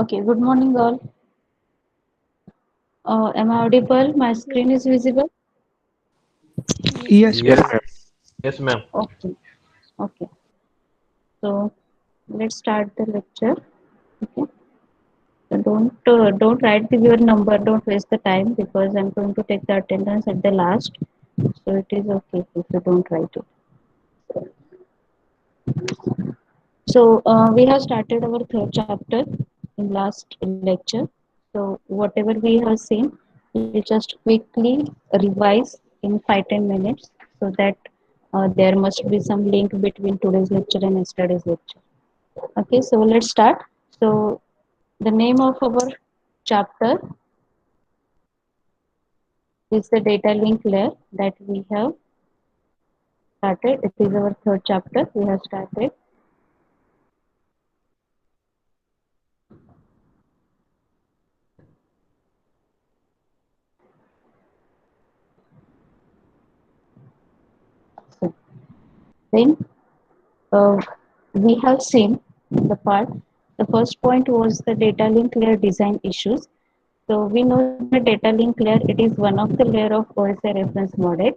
Okay, good morning all. Am I audible? My screen is visible? Yes, Yes, ma'am. ma'am. Yes, ma'am. Okay, okay. So let's start the lecture. Okay. So don't write your number. Don't waste the time because I'm going to take the attendance at the last. So it is okay if you don't write it. So we have started our third chapter in last lecture. So whatever we have seen, we just quickly revise in 5-10 minutes so that there must be some link between today's lecture and yesterday's lecture. Okay, so let's start. So the name of our chapter is the data link layer that we have started. It is our third chapter. We have started. So then uh, we have seen the part. The first point was the data link layer design issues. So we know that data link layer, it is one of the layer of OSI reference model.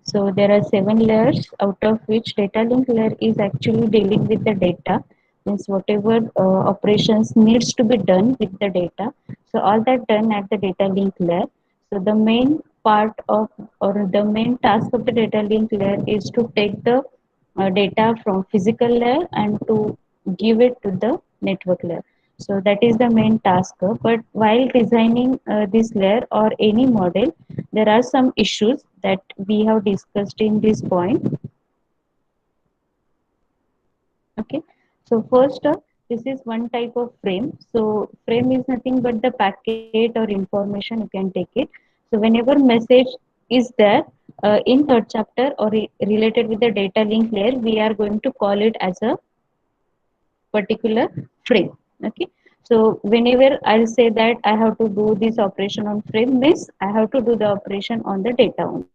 So there are 7 layers, out of which data link layer is actually dealing with the data, means whatever operations needs to be done with the data. So all that done at the data link layer. So the main part of or the main task of the data link layer is to take the data from physical layer and to give it to the network layer. So that is the main task. But while designing this layer or any model, there are some issues that we have discussed in this point. Okay, so first, this is one type of frame. So frame is nothing but the packet or information, you can take it. So whenever message is there in third chapter or related with the data link layer, we are going to call it as a particular frame. Okay, so whenever I'll say that I have to do this operation on frame, means I have to do the operation on the data only.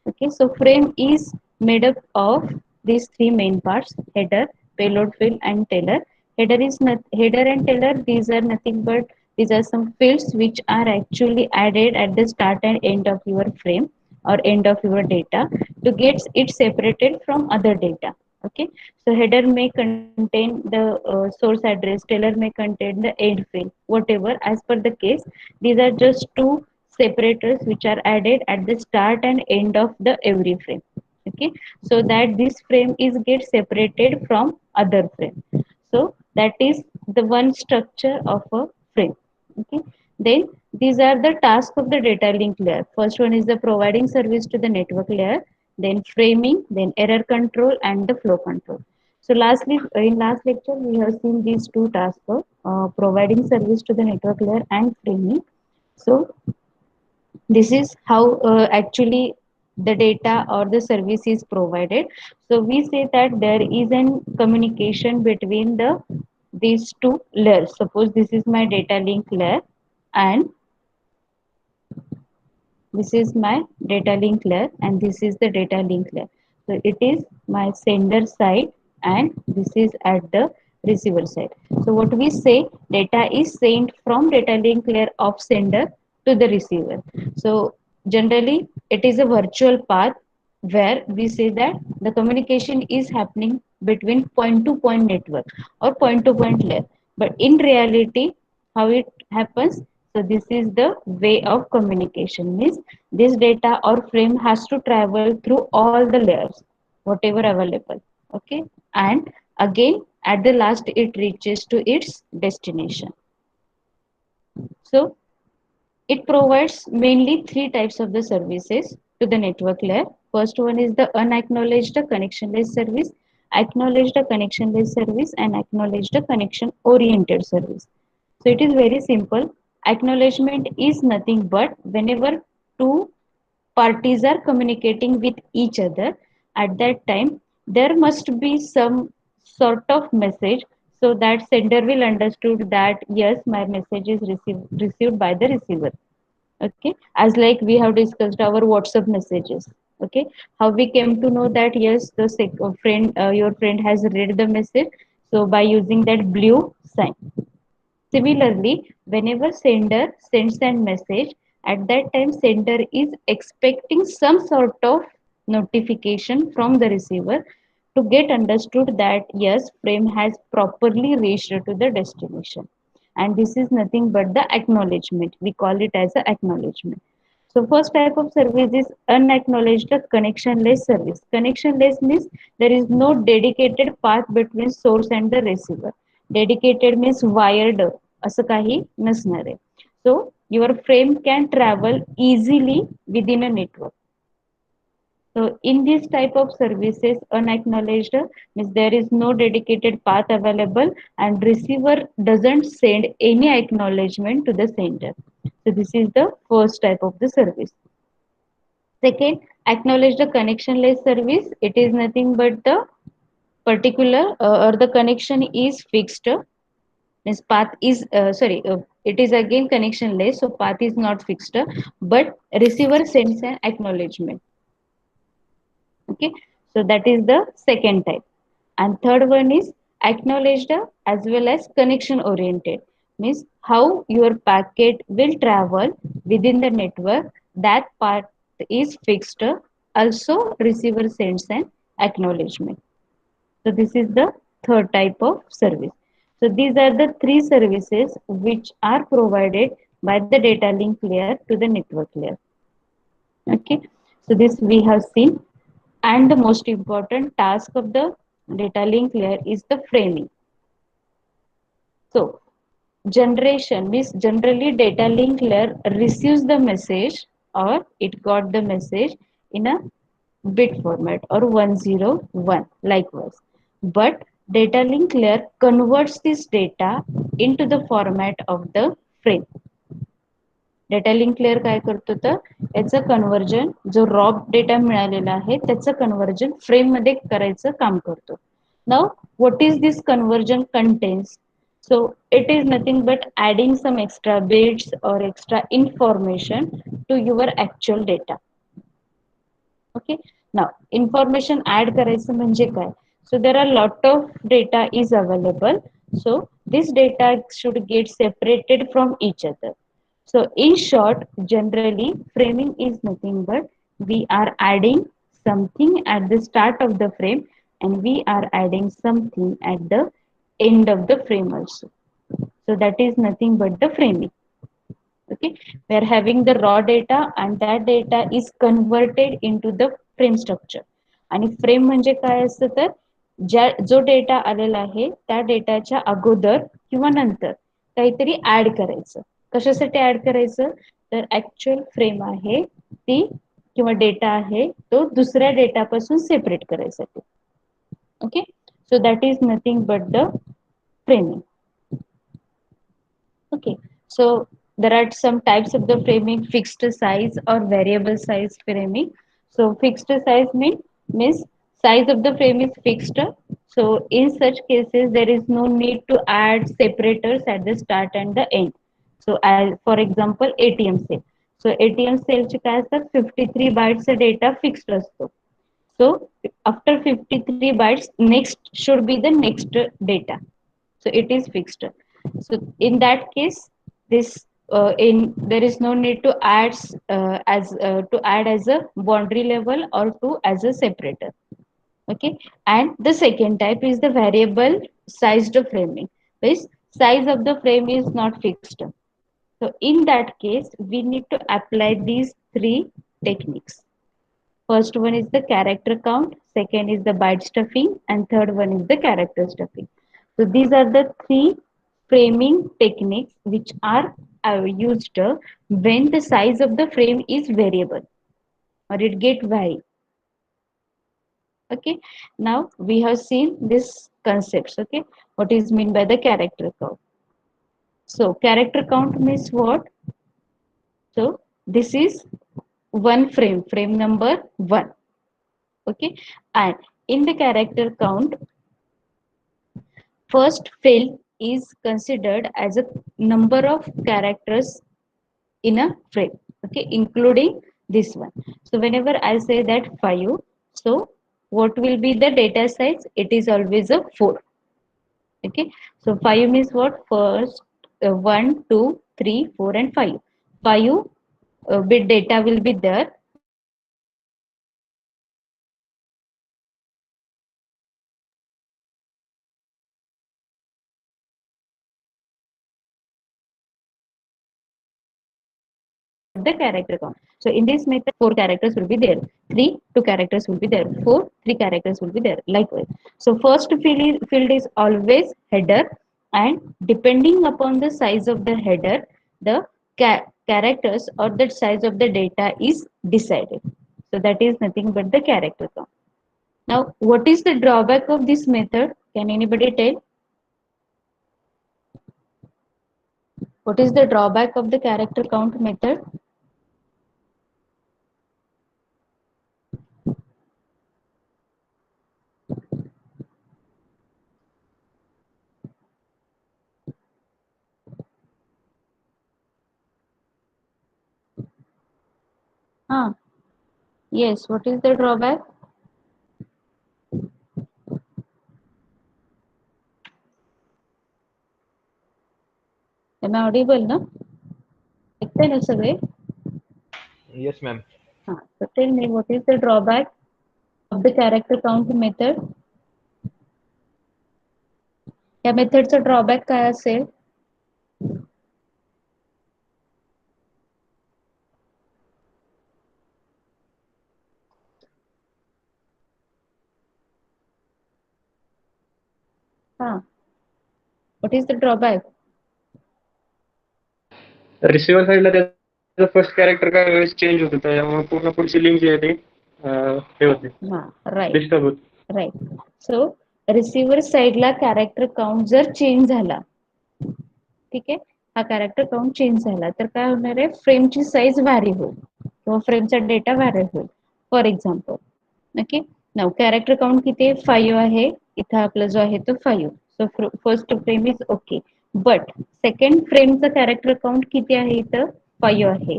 Okay, so frame is made up of these three main parts: header, payload field, and teller. Header and teller. These are nothing but these are some fields which are actually added at the start and end of your frame or end of your data to get it separated from other data. Okay, so header may contain the source address, teller may contain the end field, whatever as per the case. These are just two separators which are added at the start and end of the every frame. Okay, so that this frame is get separated from other frame. So that is the one structure of a frame. Okay, then these are the tasks of the data link layer. First one is the providing service to the network layer, then framing, then error control, and the flow control. So lastly, in last lecture, we have seen these two tasks of providing service to the network layer and framing. So this is how actually the data or the service is provided. So we say that there is an communication between the these two layers. Suppose this is my data link layer and this is my data link layer and this is the data link layer. So it is my sender side and this is at the receiver side. So what we say, data is sent from data link layer of sender to the receiver. So generally it is a virtual path where we say that the communication is happening between point to point network or point to point layer. But in reality, how it happens? So this is the way of communication. Means this data or frame has to travel through all the layers, whatever available. Okay, and again at the last it reaches to its destination. So it provides mainly three types of the services to the network layer. First one is the unacknowledged connectionless service, acknowledged connectionless service, and acknowledged connection oriented service. So it is very simple. Acknowledgement is nothing but whenever two parties are communicating with each other, at that time there must be some sort of message so that sender will understood that yes, my message is received by the receiver. Okay, as like we have discussed our WhatsApp messages. Okay, how we came to know that yes, the friend your friend has read the message, so by using that blue sign. Similarly, whenever sender sends a message, at that time sender is expecting some sort of notification from the receiver to get understood that yes, frame has properly reached to the destination. And this is nothing but the acknowledgement. We call it as a acknowledgement. So first type of service is unacknowledged connectionless service. Connectionless means there is no dedicated path between source and the receiver. Dedicated means wired, असं काही नसणार आहे. So your frame can travel easily within a network. So in this type of services, unacknowledged means there is no dedicated path available and receiver doesn't send any acknowledgement to the sender. So this is the first type of the service. Second, acknowledge the connectionless service. It is nothing but the particular or the connection is fixed. Means path is it is again connectionless, so path is not fixed, but receiver sends an acknowledgement. Okay, so that is the second type. And third one is acknowledged as well as connection oriented, means how your packet will travel within the network, that part is fixed, also receiver sends an acknowledgement. So this is the third type of service. So these are the three services which are provided by the data link layer to the network layer. Okay, so this we have seen. And the most important task of the data link layer is the framing. So generation means generally data link layer receives the message or it got the message in a bit format or 101 likewise. But data link layer converts this data into the format of the frame. Data link layer काय करतो तर याचं conversion जो raw data मिळालेला आहे त्याचं conversion frame मध्ये करायचं काम करतो. Now what is this conversion contains? So it is nothing but adding some extra bits or extra information to your actual data. Okay, now information add करायचं म्हणजे काय? So there are lot of data is available, so this data should get separated from each other. So in short, generally framing is nothing but we are adding something at the start of the frame and we are adding something at the end of the frame also. So that is nothing but the framing. Okay, we are having the raw data and that data is converted into the frame structure. आणि frame म्हणजे काय असतं तर जो data आलेला आहे त्या डेटाच्या अगोदर किंवा नंतर काहीतरी ऍड करायचं. कशासाठी ऍड करायचं तर ऍक्च्युअल फ्रेम आहे ती किंवा डेटा आहे तो दुसऱ्या डेटापासून सेपरेट करायसाठी. Okay, so that is nothing but the framing. Okay, so there are some types of the framing: fixed size or variable size framing. So fixed size means size of the frame is fixed. So in such cases there is no need to add separators at the start and the end. So as for example ATM cell. So ATM cell चे काय असतात 53 bytes data fixed असतो. So after 53 bytes next should be the next data. So it is fixed. So in that case this in there is no need to add as a boundary level or to as a separator. Okay, and the second type is the variable sized framing, which size of the frame is not fixed. So in that case we need to apply these three techniques. First one is the character count, second is the byte stuffing, and third one is the character stuffing. So these are the three framing techniques which are used when the size of the frame is variable or it get vary. Okay, now we have seen this concepts. Okay, what is mean by the character count? So character count means what? So this is one frame, frame number 1. Okay, and in the character count first field is considered as a number of characters in a frame, okay, including this one. So whenever I say that 5, so what will be the data size? It is always a 4. Okay, so 5 means what? First 1, 2, 3, 4, and 5. 5 bit data will be there. The character count. So in this method, 4 characters will be there. 3, 2 characters will be there. 4, 3 characters will be there. Likewise. So first field is always header, and depending upon the size of the header, the characters or the size of the data is decided. So that is nothing but the character count. Now, what is the drawback of this method? Can anybody tell? What is the drawback of the character count method? Ah, yes. What is the drawback? Am I audible, no? ऐकताय ना सगळे? Yes, ma'am. So tell me, what is the drawback of the character count method? या मेथडचा drawback काय असेल? हा. What is the drawback? Receiver साईडला त्याचं first character काय वेळेस चेंज होतं, त्यामुळे पूर्ण पुढची लिंक जी आहे ती हे होते, हा, राईट. डिस्टर्ब होते. राईट. सो रिसिव्हर साईडला कॅरेक्टर काउंट जर चेंज झाला, ठीक आहे, हा कॅरेक्टर काउंट चेंज झाला तर काय होणार आहे, फ्रेमची साईज व्हॅरी होईल किंवा फ्रेमचा डेटा व्हॅरी होईल. For example, okay, now character count किती आहे, 5 आहे. इथं आपला जो आहे तो 5. So first frame is okay, but second फ्रेमचा कॅरेक्टर काउंट किती आहे, इथं 5 आहे.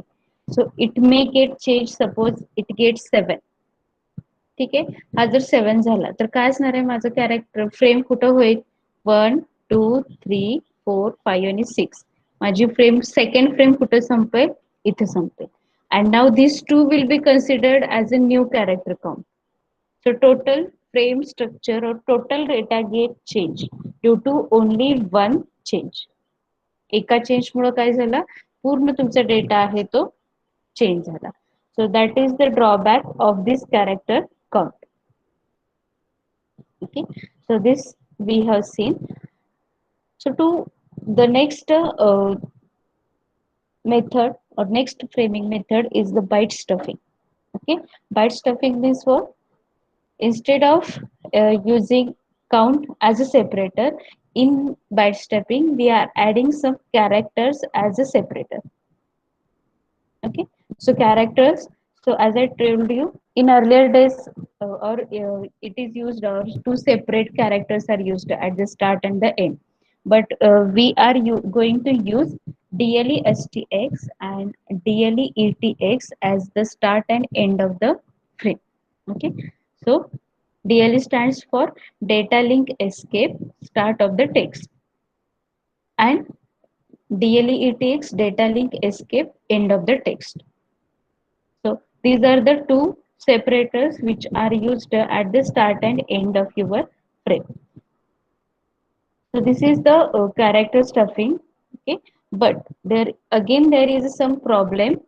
So it may get change, suppose it get 7. ठीक आहे, हा जर 7 झाला तर काय असणार आहे, माझं कॅरेक्टर फ्रेम कुठं होईल, 1, 2, 3, 4, 5 आणि 6. माझी फ्रेम सेकंड फ्रेम कुठं संपेल, इथे संपेल. And now these two will be considered as a new character count. So total frame structure or total data get changed due to only one change. एका change मुळे काय झाला, पूर्ण तुमचा डेटा आहे तो चेंज झाला. So that is the drawback of this character count. Okay, so this we have seen. So to the next method or next framing method is the byte stuffing. Okay, byte stuffing means what? Instead of using count as a separator, in byte stuffing we are adding some characters as a separator. Okay, so characters, so as I told you in earlier days, or it is used, or two separate characters are used at the start and the end, but we are going to use DLE-STX and DLE-ETX as the start and end of the frame. Okay, so DLE stands for data link escape, start of the text, and DLE-ETX, data link escape, end of the text. So these are the two separators which are used at the start and end of your frame. So this is the character stuffing. Okay, but there again there is some problem.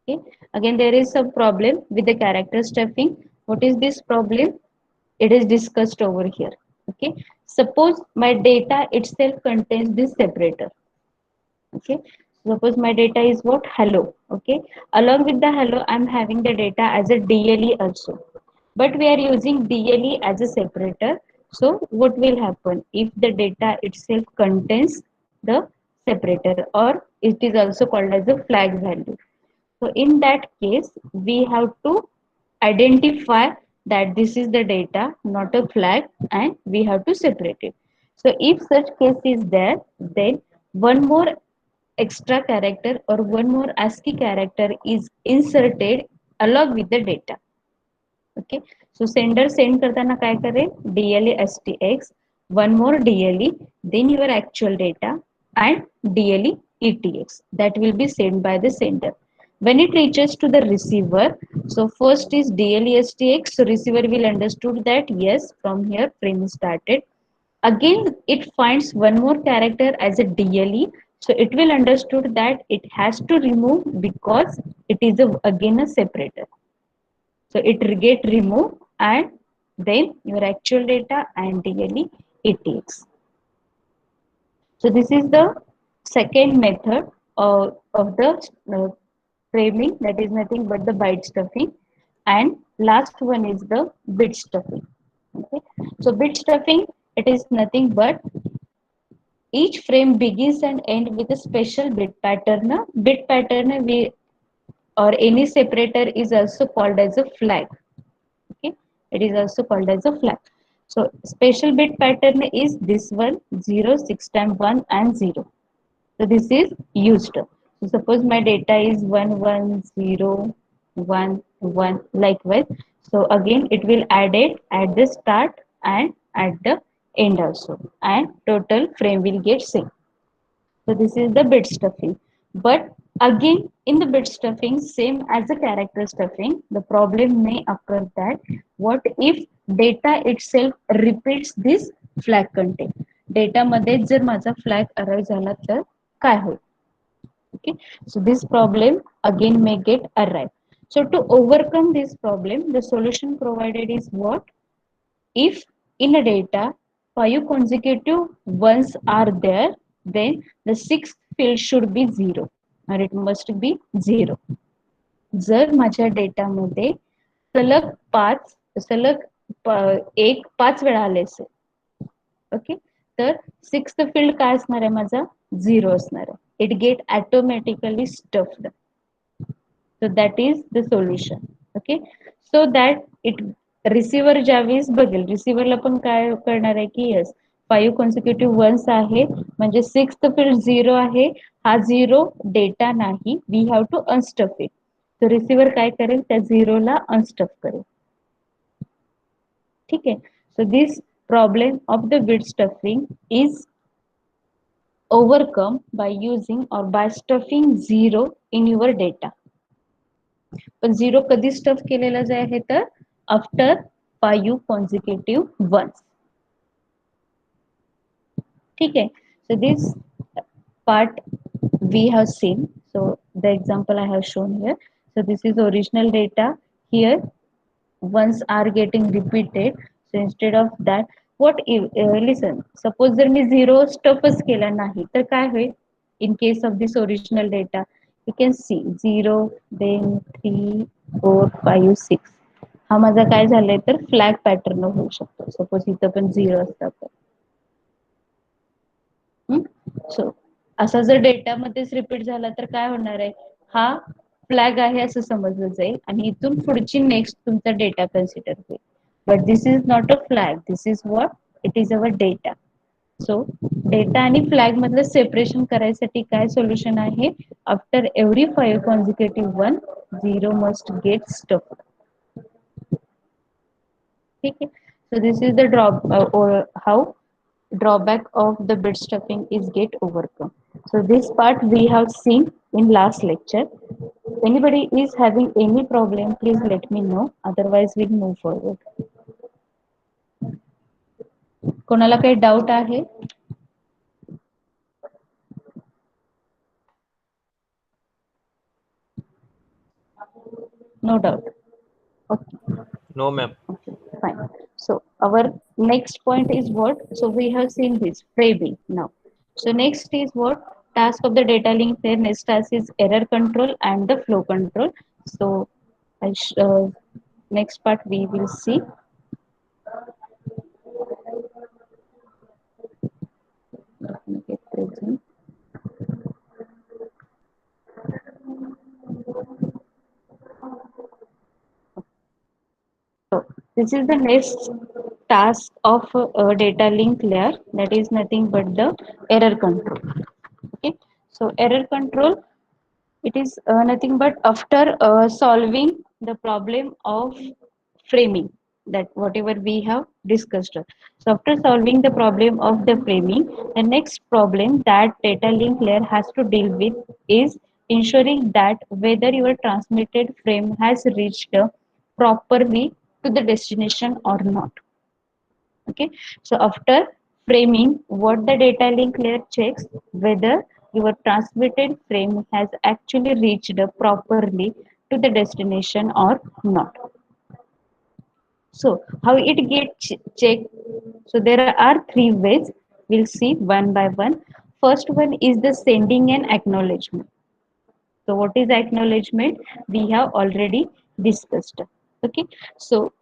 Okay, again there is some problem with the character stuffing. What is this problem? It is discussed over here. Okay, suppose my data itself contains this separator. Okay, suppose my data is what, hello. Okay, along with the hello I'm having the data as a DLE also, but we are using DLE as a separator. So what will happen if the data itself contains the separator, or it is also called as a flag value? So in that case we have to identify that this is the data, not a flag, and we have to separate it. So if such case is there, then one more extra character or one more ASCII character is inserted along with the data. Okay, so sender send करताना काय करेल, DLE STX one more DLE, then your actual data, and DLE ETX that will be sent by the sender. When it reaches to the receiver, so first is DLE STX, so receiver will understood that yes, from here frame is started. Again, it finds one more character as a DLE, so it will understood that it has to remove because it is again a separator. So it get removed and then your actual data and DLE it takes. So this is the second method of the framing, that is nothing but the byte stuffing, and last one is the bit stuffing. Okay. So bit stuffing, it is nothing but each frame begins and ends with a special bit pattern. Bit pattern we or any separator is also called as a flag. Okay, it is also called as a flag. So special bit pattern is this one, 0, 6 times 1 and 0. So this is used. So suppose my data is 1 1 0 1 1 likewise. So again it will add it at the start and at the end also, and total frame will get same. So this is the bit stuffing. But again, in the bit stuffing, same as the character stuffing, the problem may occur that what if data itself repeats this flag content? Data मध्ये जर माझा flag arrive झाला तर काय होईल? Okay, so this problem again may get arrive. So to overcome this problem, the solution provided is what? If in a data five consecutive ones are there, then the sixth field should be 0 or it must be 0. जर माझ्या डेटामध्ये सलग एक पाच वेळा आले असेल, okay, तर sixth field काय असणार आहे माझा? 0 असणार आहे. It get automatically stuffed. So that is the solution. Okay, so that it receiver ज्यावेळेस बघेल, रिसिव्हरला पण काय करणार आहे की यस 5 कॉन्सिक्युटिव्ह वन्स आहे म्हणजे सिक्स्थ फील्ड 0 आहे, हा 0 डेटा नाही, वी हॅव टू अनस्टफ इट. तर रिसिव्हर काय करेल, त्या 0 ला अनस्टफ करेल. ठीक आहे. So this problem of the bit stuffing is overcome by using or by stuffing 0 in your data. पण 0 कधी स्टफ केलेला जे आहे तर आफ्टर 5 कॉन्सिक्युटिव्ह वन्स. ठीक आहे. So this part we have seen. So the example I have shown here. So this is original data. Here ones are getting repeated. So instead of that, what if listen, suppose जर मी 0 स्टफच केला नाही तर काय होईल? In case of this original data, you can see 0, then 3, 4, 5, 6. हा माझा काय झालाय तर फ्लॅग पॅटर्न होऊ शकतो. सपोज इथं पण 0 असतात तर. सो असा जर डेटामध्येच रिपीट झाला तर काय होणार आहे? हा फ्लॅग आहे असं समजलं जाईल आणि इथून पुढची नेक्स्ट तुमचा डेटा कन्सिडर होईल. But this is not a flag, this is what? It is our data. So data आणि फ्लॅग मधलं सेपरेशन करायसाठी काय सोल्युशन आहे? After every 5 consecutive one 0 must get stuff. ठीक आहे. So this is the drop or how drawback of the bit stuffing is get overcome. So this part we have seen in last lecture. Anybody is having any problem, please let me know. Otherwise we'll move forward. कोणाला काही doubt आहे? No doubt. Okay. No, ma'am. Okay, fine. So our next point is what? So we have seen this framing now. So next is what? Task of the data link pair. Next task is error control and the flow control. So next part we will see. Let me get present. So this is the next task of data link layer, that is nothing but the error control. Okay. So error control, it is nothing but after solving the problem of framing. that whatever we have discussed. So after solving the problem of the framing, the next problem that data link layer has to deal with is ensuring that whether your transmitted frame has reached properly to the destination or not. Okay, so after framing, what the data link layer checks whether your transmitted frame has actually reached properly to the destination or not. So how it gets checked? So there are three ways. We'll see one by one. First one is the sending an acknowledgement. So what is acknowledgement? We have already discussed. Okay, so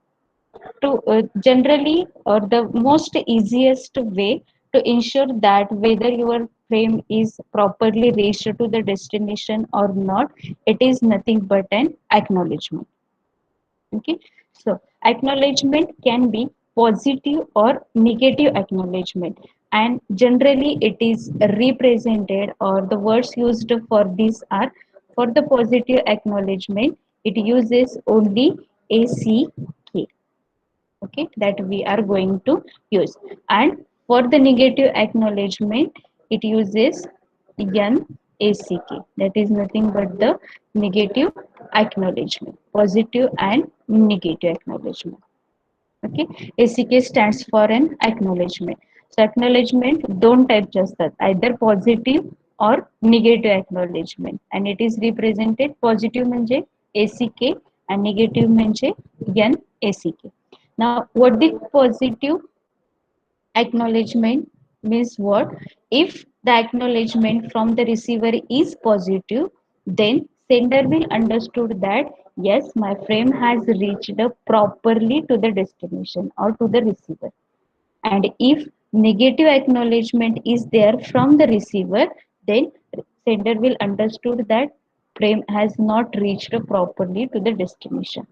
to generally, or the most easiest way to ensure that whether your frame is properly reached to the destination or not, it is nothing but an acknowledgement. Okay, so acknowledgement can be positive or negative acknowledgement, and generally it is represented, or the words used for this are, for the positive acknowledgement it uses only ACK. Okay, that we are going to use, and for the negative acknowledgement it uses NACK. That is nothing but the negative acknowledgement, positive and negative acknowledgement. Okay, ACK stands for an acknowledgement. So acknowledgement दोन टाइपचे असतात, either positive or negative acknowledgement, and it is represented positive म्हणजे ACK and negative म्हणजे NACK. Now what is positive acknowledgement means? What if the acknowledgement from the receiver is positive, then sender will understood that yes, my frame has reached properly to the destination or to the receiver. And if negative acknowledgement is there from the receiver, then sender will understood that frame has not reached properly to the destination.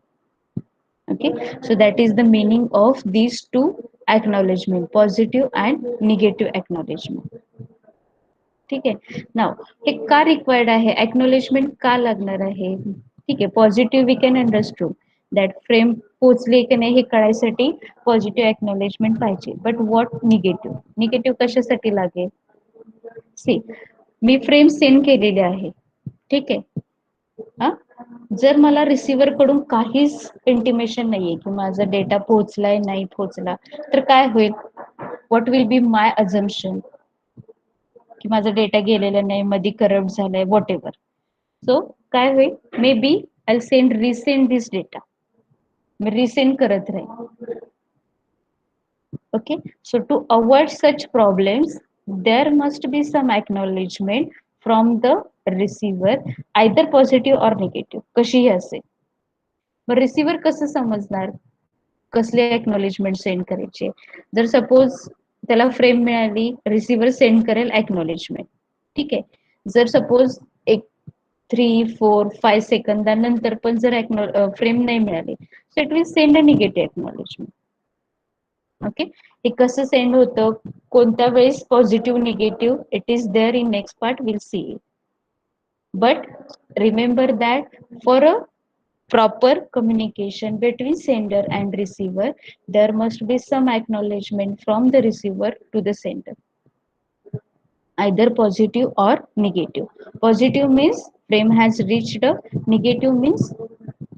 Okay, so that is the meaning of these two acknowledgement, positive and negative acknowledgement. ठीक आहे. नाव हे का required आहे, acknowledgement का लागणार आहे? ठीक आहे, positive we can understood that frame पोचले की नाही हे कळायसाठी पॉझिटिव्ह एक्नॉलेजमेंट पाहिजे, बट व्हॉट निगेटिव्ह? निगेटिव्ह कशासाठी लागेल? सी, मी फ्रेम सेंड केलेली आहे, ठीक आहे. हा, जर मला रिसिव्हर कडून काहीच इंटिमेशन नाहीये की माझा डेटा पोहोचलाय नाही पोहोचला, तर काय होईल? What will be my assumption? की माझा डेटा गेलेला नाही, मध्ये करप्ट झालाय, व्हॉट एव्हर. सो काय होईल? Maybe I send resend this data, मी रिसेंड करत राहील. Okay, so to avoid such problems, there must be some acknowledgement from the receiver, either positive or negative, कशीही असेल. मग रिसिव्हर कसं समजणार कसले एक्नॉलेजमेंट सेंड करायचे? जर सपोज त्याला फ्रेम मिळाली, रिसिव्हर सेंड करेल एक्नॉलेजमेंट, ठीक आहे. जर सपोज एक 3, 4, 5 सेकंदानंतर पण जर फ्रेम नाही मिळाली, so it will send a negative acknowledgement. Okay, हे कसं सेंड होतं, कोणत्या वेळेस positive negative, it is there in next part, will see it. But remember that for a proper communication between sender and receiver, there must be some acknowledgement from the receiver to the sender, either positive or negative. Positive means frame has reached, negative means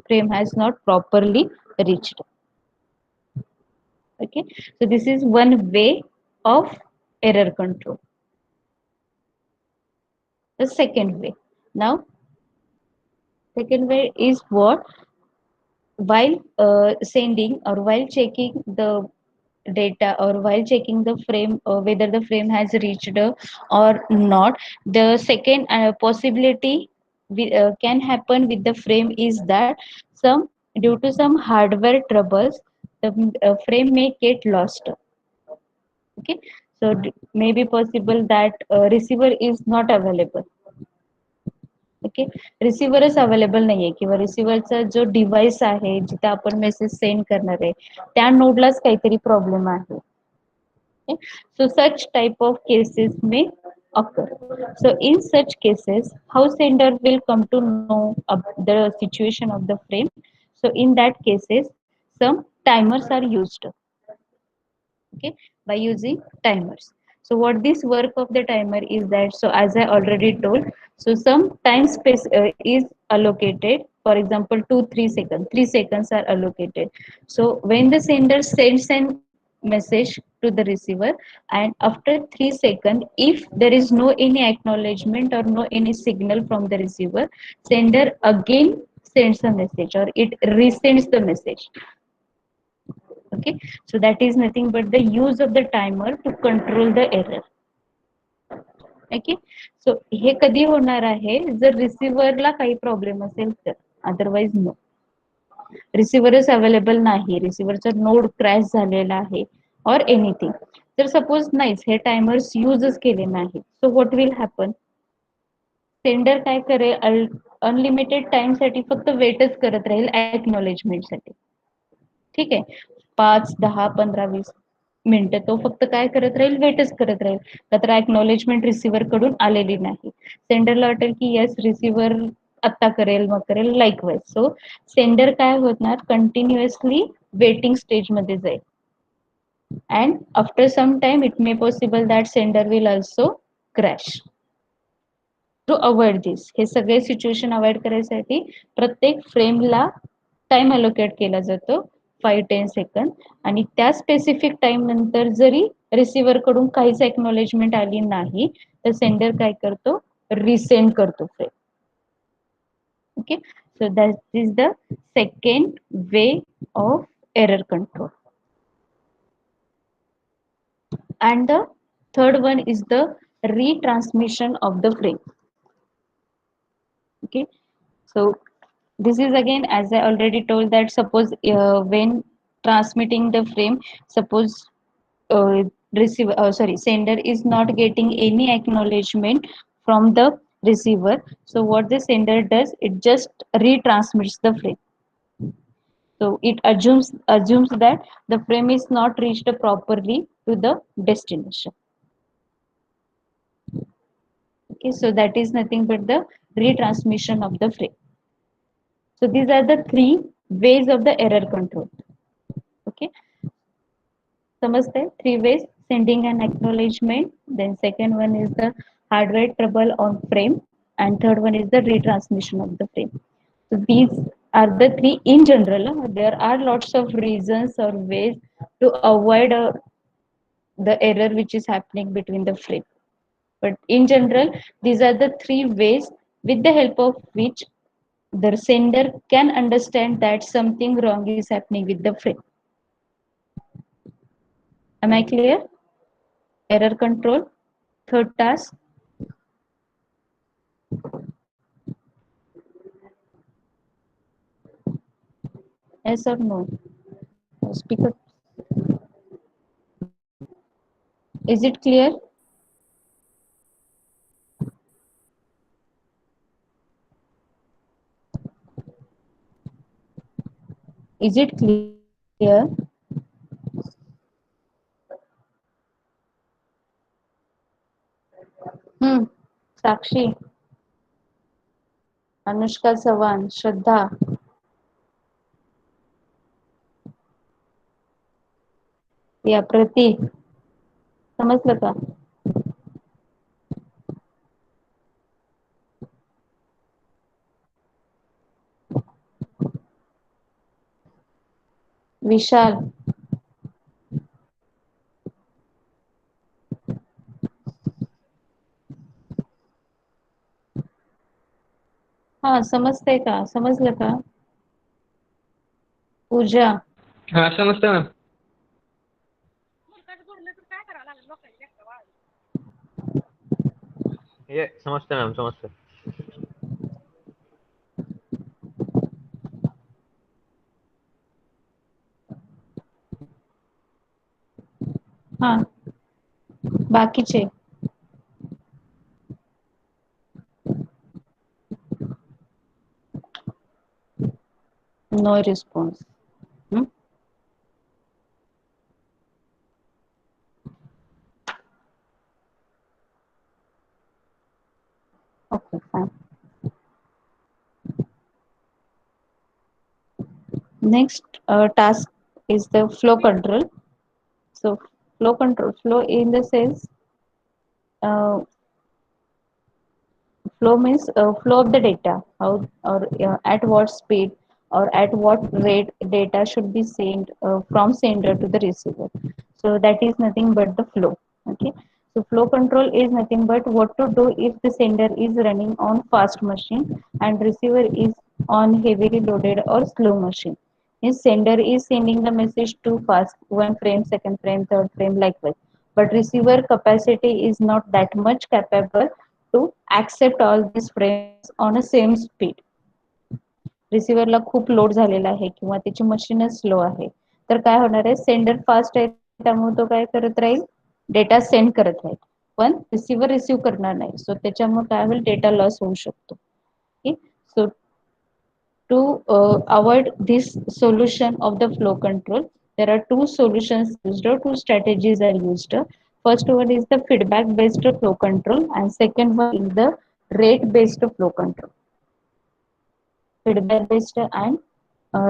frame has not properly reached. Okay, so this is one way of error control. The second way, now second way is what? While sending or while checking the data, or while checking the frame, whether the frame has reached or not, the second possibility can happen with the frame is that some, due to some hardware troubles, the frame may get lost. Okay, so may be possible that receiver is not available. Okay, रिसिव्हरच available नाहीये, किंवा रिसिव्हरचा जो device आहे जिथे आपण message send करणार आहे त्या नोडलाच काहीतरी प्रॉब्लेम आहे. So such type of cases may occur. So in such cases, how sender will come to know the situation of the frame? So in that cases, some timers are used, okay, by using timers. So what this work of the timer is that, so as I already told, so some time space is allocated. For example, 2 3 seconds, 3 seconds are allocated. So when the sender sends an message to the receiver, and after 3 seconds, if there is no any acknowledgement or no any signal from the receiver, sender again sends a message or it resends the message. Okay, so that is nothing but the use of the timer to control the error. Okay, so हे कधी होणार आहे जर रिसिव्हरला काही problem असेल तर, otherwise no. रिसिव्हरच available नाही, रिसिव्हरचा node crash झालेला आहे और एनिथिंग, तर सपोज नाहीच हे टायमर्स यूजच केले नाही, so what will happen, sender काय करेल, अनलिमिटेड टाइम साठी फक्त वेटच करत राहील एक्नॉलेजमेंटसाठी. ठीक आहे, 5 10 15 20 मिनिटं तो फक्त काय करत राहील, वेटच करत राहील, का तर एक्नॉलेजमेंट रिसिव्हर कडून आलेली नाही. सेंडरला वाटेल की येस रिसिव्हर आत्ता करेल मग करेल लाईक वाईज. सो सेंडर काय होणार, कंटिन्युअसली वेटिंग स्टेज मध्ये जाईल, and after some time it may possible that sender will also crash. To avoid this, हे सगळे सिच्युएशन अवॉइड करायसाठी प्रत्येक फ्रेमला टाइम अलोकेट केला जातो 5-10 सेकंद, आणि त्या स्पेसिफिक टाइम नंतर जरी रिसिव्हर कडून काहीच एक्नॉलेजमेंट आली नाही तर सेंडर काय करतो, रिसेंड करतो frame. Okay, so that is the second way of error control. And the third one is the retransmission of the frame. Okay, so this is again, as I already told, that suppose when transmitting the frame, suppose receiver sorry, sender is not getting any acknowledgement from the receiver, so what the sender does, it just retransmits the frame. So it assumes that the frame is not reached properly to the destination. Okay, so that is nothing but the retransmission of the frame. So these are the three ways of the error control. Okay, समजते, 3 ways: sending an acknowledgement, then second one is the hardware trouble on frame, and third one is the retransmission of the frame. So these are the three in general. There are lots of reasons or ways to avoid the error which is happening between the frame. But in general, these are the 3 ways with the help of which the sender can understand that something wrong is happening with the frame. Am I clear? Error control, third task. Yes or no? Speaker. Is it clear? Is it clear? Hmm. Sakshi, Anushka Sawan, Shraddha. या प्रतीक, समजलं का? विशाल, हा समजतंय का, समजलं का? पूजा, हा समजतं ना. ये समजतं मॅम, समजतं. हा बाकीचे, no response. Okay fine. Next task is the flow control. So flow control, flow in the sense, uh, flow means flow of the data, how or at what speed or at what rate data should be sent from sender to the receiver. So that is nothing but the flow. Okay. So flow control is nothing but what to do if the sender is running on fast machine and receiver is on heavily loaded or slow machine. Means sender is sending the message too fast, one frame, second frame, third frame, likewise. But receiver capacity is not that much capable to accept all these frames on a same speed. रिसिव्हरला खूप load झालेला आहे किंवा त्याची मशीनच slow आहे, तर काय होणार आहे, सेंडर फास्ट आहे त्यामुळे तो काय करत राहील, डेटा सेंड करत राहील, पण रिसिव्हर रिसीव्ह करणार नाही. सो त्याच्यामुळे काय होईल, डेटा लॉस होऊ शकतो. सो to avoid this solution of the flow control, there are two solutions used, or two strategies are used. First one is the feedback based flow control, and second one is the rate based flow control. Feedback based and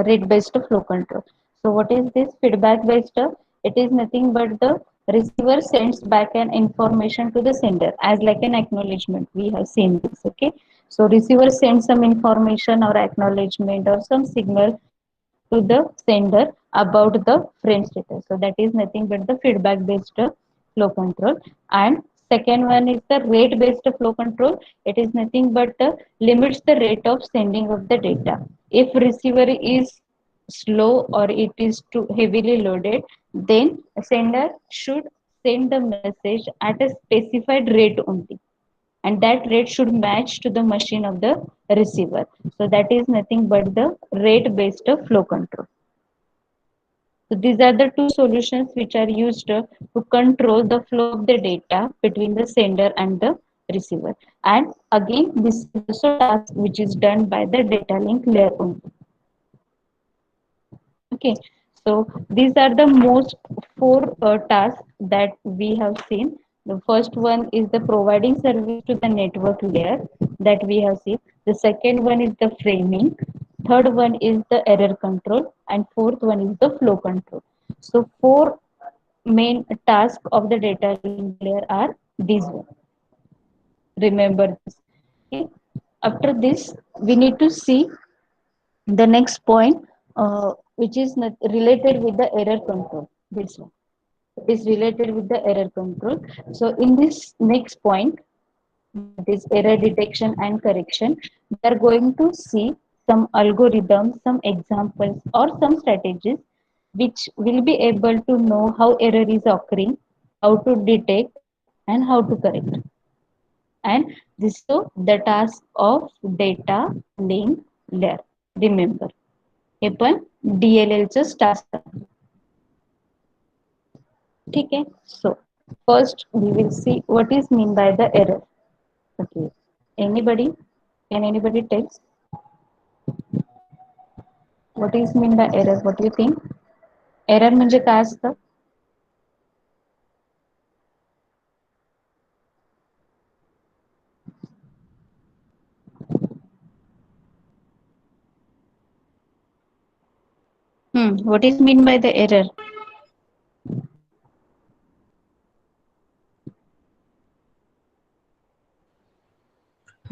rate based flow control. So what is this feedback based? It is nothing but the receiver sends back an information to the sender as like an acknowledgement. We have seen this. Okay. So receiver sends some information or acknowledgement or some signal to the sender about the frame status. So that is nothing but the feedback based flow control. And second one is the rate based flow control. It is nothing but limits the rate of sending of the data. If receiver is slow or it is too heavily loaded, then sender should send the message at a specified rate only, and that rate should match to the machine of the receiver. So that is nothing but the rate based flow control. So these are the two solutions which are used to control the flow of the data between the sender and the receiver. And again, this is also task which is done by the data link layer only. Okay, so these are the most four tasks that we have seen. The first one is the providing service to the network layer that we have seen. The second one is the framing. Third one is the error control, and fourth one is the flow control. So four main tasks of the data link layer are these one. Remember this. Okay. After this, we need to see the next point, which is related with the error control. This one is related with the error control. So in this next point, that is error detection and correction, we are going to see some algorithms, some examples, or some strategies which will be able to know how error is occurring, how to detect, and how to correct. And this is the task of data link layer. Remember, हे पण DLL च task आहे. ठीक आहे. So first we will see what is mean by the error. Okay. Anybody? Can anybody tell what is mean by error? What do you think? Error म्हणजे काय असतं? What is mean by the error?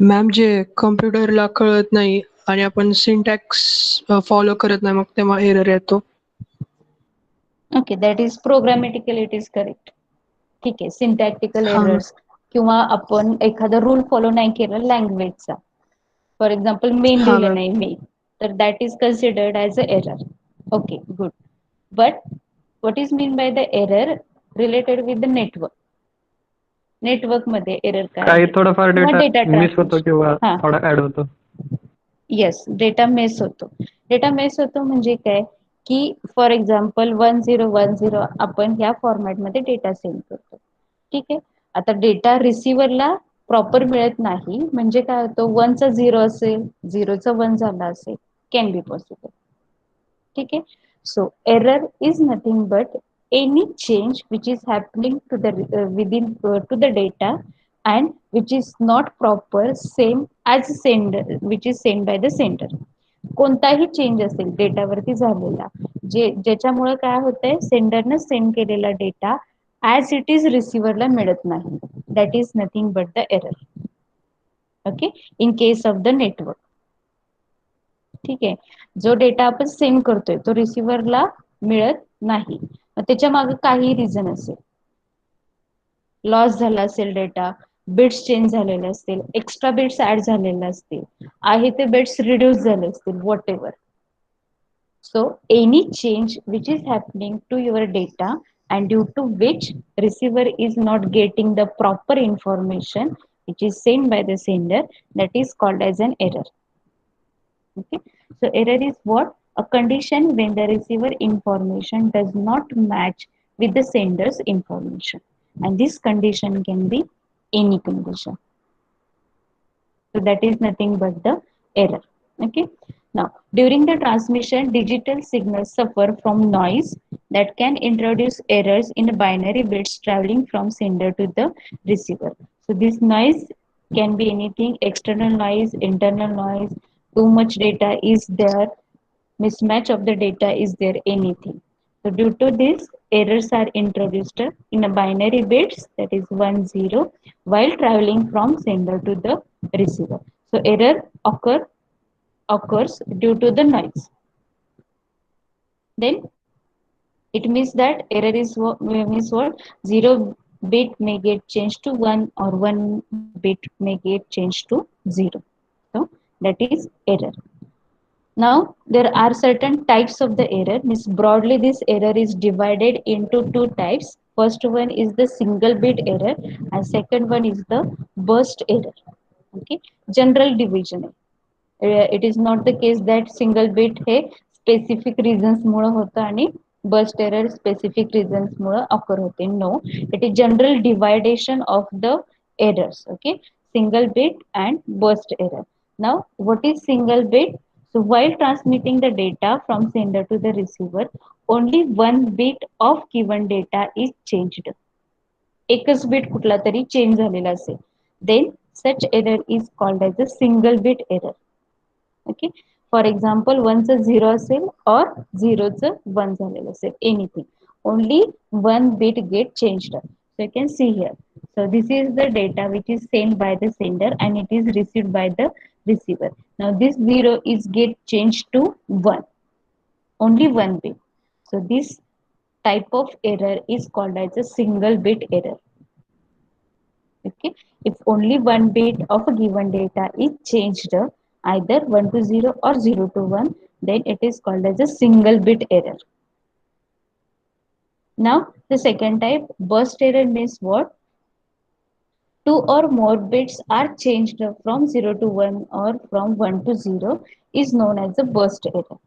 Ma'am जे कम्प्युटरला कळत नाही आणि आपण syntax follow करत नाही, मग तेव्हा एरर येतो. Okay, that is programmatically it is correct. ठीक आहे. Syntactical हा errors किंवा आपण एखादा रूल फॉलो नाही केलं लँग्वेजचा, फॉर एक्झाम्पल मेन हा लिहिलं मॅम. नाही मी, तर that is considered as a error. Okay, good. But what is mean by the error related with the network? Network मध्ये एरर काय काही आहे थोडाफार किंवा डेटा डेटा मिस होतो ट्रान्समिशन. किंवा हा, थोडा ऍड होतो. येस, डेटा मेस होतो. डेटा मेस होतो म्हणजे काय, की फॉर एक्झाम्पल 1010 आपण ह्या फॉर्मॅटमध्ये डेटा सेंड करतो. ठीक आहे. आता डेटा रिसिव्हरला प्रॉपर मिळत नाही म्हणजे काय होतं, 1चा 0 असेल, 0चा 1 झाला असेल, कॅन बी पॉसिबल. ठीक आहे. So error is nothing but any change which is happening to the within to the data and which is not proper same as sender which is sent by the sender. कोणताही change असेल डेटावरती झालेला, ज्याच्यामुळे काय होतंय, सेंडरनं send केलेला data as it is रिसिव्हरला मिळत नाही. That is nothing but the error. Okay, in case of the network. ठीक आहे, जो डेटा आपण सेंड करतोय तो रिसिव्हरला मिळत नाही, त्याच्या मागे काही रिझन असेल, लॉस झाला असेल डेटा, बिट्स चेंज झालेले असतील, एक्स्ट्रा बिट्स ऍड झालेले असतील, आहे ते बिट्स रिड्यूस झाले असतील, what ever. So any change which is happening to your data and due to which receiver is not getting the proper information which is sent by the sender, that is called as an error. Okay, so error is what? A condition when the receiver information does not match with the sender's information, and this condition can be any condition. So that is nothing but the error. Okay. Now, during the transmission, digital signals suffer from noise that can introduce errors in binary bits traveling from sender to the receiver. So this noise can be anything: external noise, internal noise, too much data is there, mismatch of the data is there, anything. So due to this, errors are introduced in a binary bits, that is 1 0, while traveling from sender to the receiver. So error occurs due to the noise. Then it means that error is what means what? 0 bit may get changed to 1 or 1 bit may get changed to 0. So that is error. Now there are certain types of the error. Means broadly this error is divided into two types. First one is the single bit error and second one is the burst error. Okay, general division. It is not the case that single bit हे specific reasons मुळे होतं आणि burst error specific reasons मुळे occur होते. No, it is general dividation of the errors. Okay, single bit and burst error. Now what is single bit? So while transmitting the data from sender to the receiver, only one bit of given data is changed. एकच bit कुठला तरी change झालेला असेल, then such error is called as a single bit error. Okay, for example 1 च 0 असेल or 0 च 1 झालेलं असेल, anything, only one bit get changed. So you can see here, so this is the data which is sent by the sender and it is received by the receiver. Now this 0 is get changed to 1, only one bit. So this type of error is called as a single bit error. Okay, if only one bit of a given data is changed, either 1 to 0 or 0 to 1, then it is called as a single bit error. Now the second type, burst error, means what? Two or more bits are changed from 0 to 1 or from 1 to 0 is known as a burst error.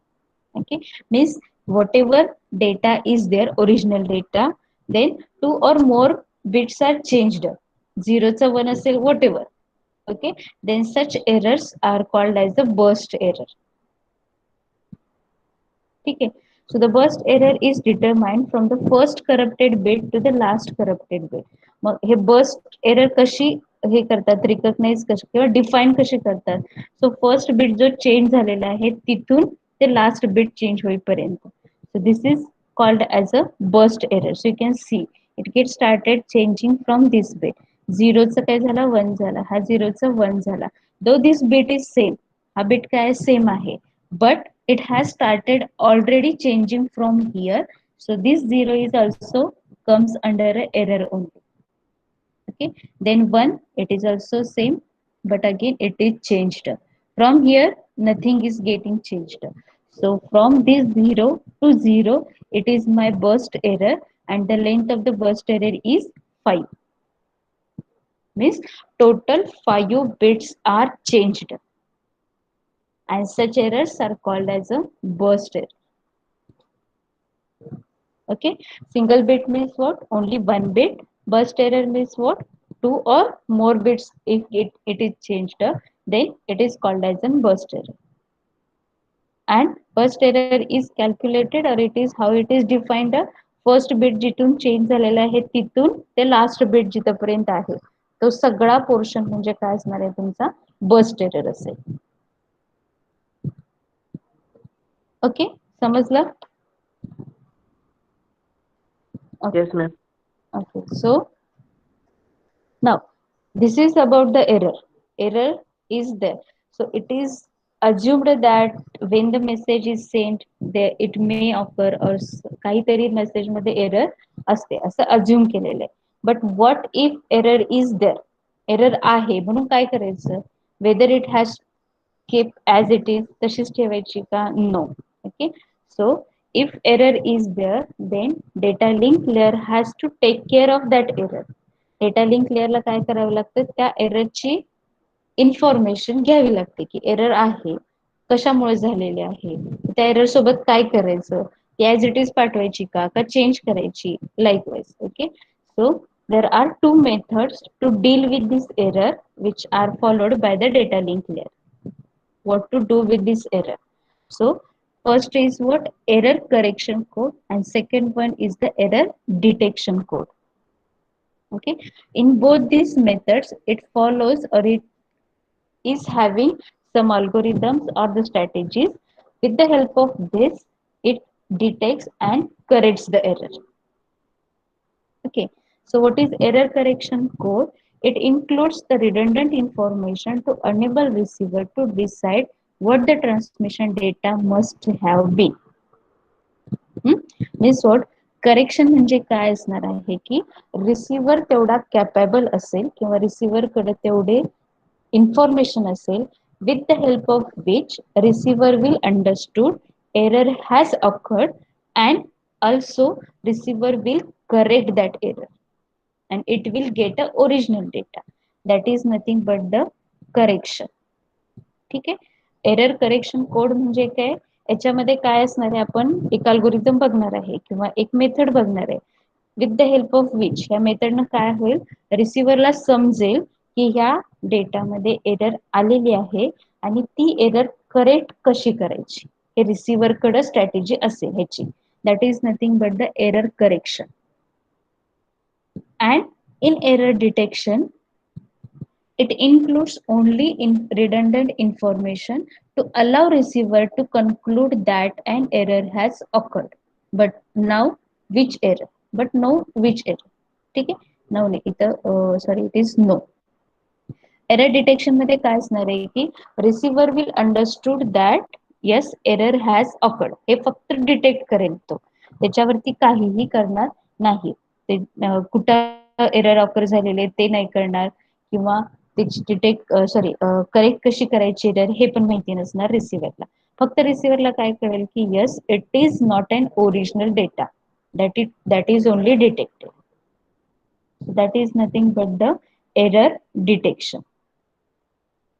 Okay, means whatever data is there, original data, then two or more bits are changed, 0 चा 1 असेल, whatever. Okay, then such errors are called as the burst error. Okay, so the burst error is determined from the first corrupted bit to the last corrupted bit. Mug hey burst error कशी हे करतात, recognise कशी किंवा define कशी करतात? सो first bit जो change झालेला आहे तिथून ते लास्ट बिट चेंज होईपर्यंत, सो this is called as a burst error. So you can see it gets started changing from this bit. 0 चा काय झाला, 1 झाला, हा 0 चा 1 झाला. Though this bit is same, हा bit काय सेम आहे, but it has started already changing from here. So this 0 is also comes under a error only. Okay, then 1, it is also same, but again it is changed. From here nothing is getting changed. So from this 0 to 0, it is my burst error and the length of the burst error is 5. Means total 5 bits are changed and such errors are called as a burst error. Okay, single bit means what? Only one bit. Burst error means what? Two or more bits. If it is changed, then it is called as a burst error. And burst error is calculated, or it is how it is defined. First bit जिथून change झालेला आहे तिथून ते last bit जिथपर्यंत आहे तो सगळा portion म्हणजे काय असणार आहे तुमचा बर्स्ट एरर असेल. ओके, समजलं? Okay. Yes, ma'am. Okay. So now, this is about the error. Error is there. So it is assumed that when the message is sent, there it may occur or काहीतरी message मध्ये error असते असं assume केलेलं आहे. But what if error is there? Error आहे म्हणून काय करायचं? Whether it has kept as it is तशीच ठेवायची का? No. Okay. So if error is there, then data link layer has to take care of that error. Data link लेअरला काय करावं लागतं त्या एररची इन्फॉर्मेशन घ्यावी लागते की एरर आहे कशामुळे झालेले आहे त्या एरर सोबत काय करायचं ॲज इट इज पाठवायची का चेंज करायची likewise okay so there are two methods to deal with this error which are followed by the data link layer what to do with this error. So first is what error correction code and second one is the error detection code. Okay, in both these methods it follows or it is having some algorithms or the strategies. With the help of this it detects and corrects the error. Okay, so what is error correction code? It includes the redundant information to enable receiver to decide what the transmission data must have been. Means what correction म्हणजे काय असणार आहे की receiver तेवढा capable असेल किंवा receiver कडे तेवढे इन्फॉर्मेशन असेल with the help of which receiver will understood error has occurred and also receiver will correct that error and it will get a original data that is nothing but the correction. ठीक आहे error correction code म्हणजे काय याच्यामध्ये काय असणार आहे आपण एक अल्गोरिदम बघणार आहे किंवा एक मेथड बघणार आहे with the help of which ह्या मेथडनं काय होईल रिसिव्हरला समजेल की ह्या डेटामध्ये एरर आलेली आहे आणि ती एरर करेक्ट कशी करायची हे रिसिव्हरकडे स्ट्रॅटेजी असेल ह्याची that is nothing but the error correction and in error detection it includes only in redundant information to allow receiver to conclude that an error has occurred. But now which error? But no which error? ठीक आहे now नाही इथं sorry it is no error detection मध्ये काय असणार आहे की receiver will understood that yes error has occurred हे फक्त डिटेक्ट करेल तो त्याच्यावरती काहीही करणार नाही ते कुठं एरर ऑकर झालेले ते नाही करणार किंवा त्याची डिटेक्ट सॉरी करेक्ट कशी करायची एरर हे पण माहिती नसणार रिसिव्हरला फक्त रिसिव्हरला काय कळेल की yes it is not an original data that is only detected that is nothing but the error detection.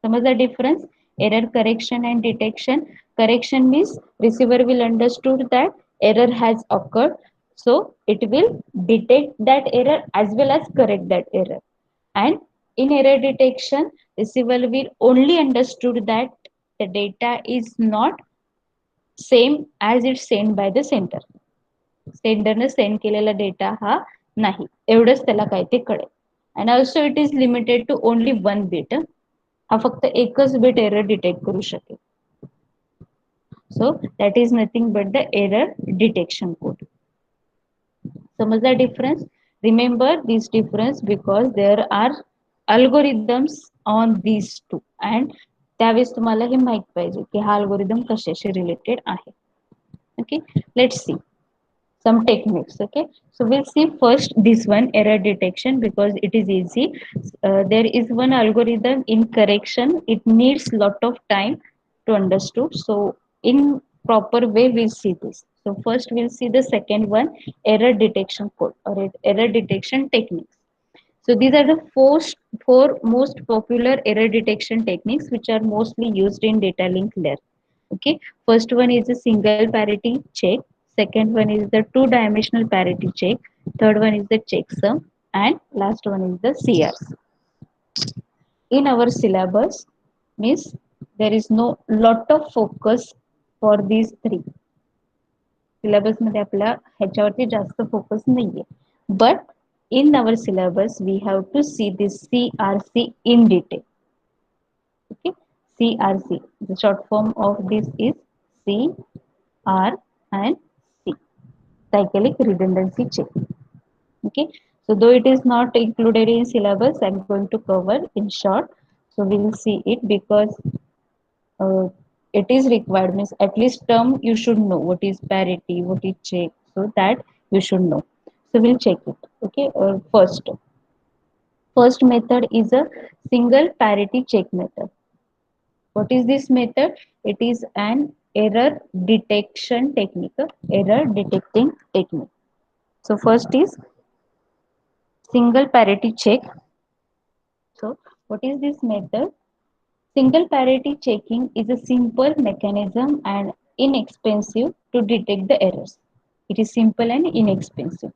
Some the difference error correction and detection. Correction means receiver will understood that error has occurred, so it will detect that error as well as correct that error. And in error detection, receiver will only understood that the data is not same as it's sent by the sender. सेंडरने send केलेला data हा नाही एवढंच त्याला काय ते कळेल and also it is limited to only one bit हा फक्त एकच बीट एरर डिटेक्ट करू शकेल so that is nothing but the error detection code समजला difference remember this difference because there are algorithms on these two and त्यावेळेस तुम्हाला हे माहित पाहिजे की हा अल्गोरिदम कशाशी रिलेटेड आहे okay let's see some techniques. Okay, so we'll see first this one error detection because it is easy. There is one algorithm in correction, it needs lot of time to understood, so in proper way we'll see this. So first we'll see the second one, error detection code or error detection techniques. So these are the four most popular error detection techniques which are mostly used in data link layer. Okay, first one is a single parity check, second one is the two dimensional parity check, third one is the checksum, and last one is the CRC. In our syllabus means there is no lot of focus for these three. Syllabus मध्ये आपला ह्याच्यावरती जास्त focus नाहीये but in our syllabus we have to see this CRC in detail. Okay, CRC, the short form of this is C, R and C, cyclic redundancy check. Okay, so though it is not included in syllabus, I'm going to cover in short. So we'll see it because uh, it is required, means at least term you should know what is parity, what is check, so that you should know. So we'll check it. Okay, first method is a single parity check method. What is this method? It is an error detection technique, error detecting technique. So first is single parity check. So what is this method? Single parity checking is a simple mechanism and inexpensive to detect the errors. It is simple and inexpensive.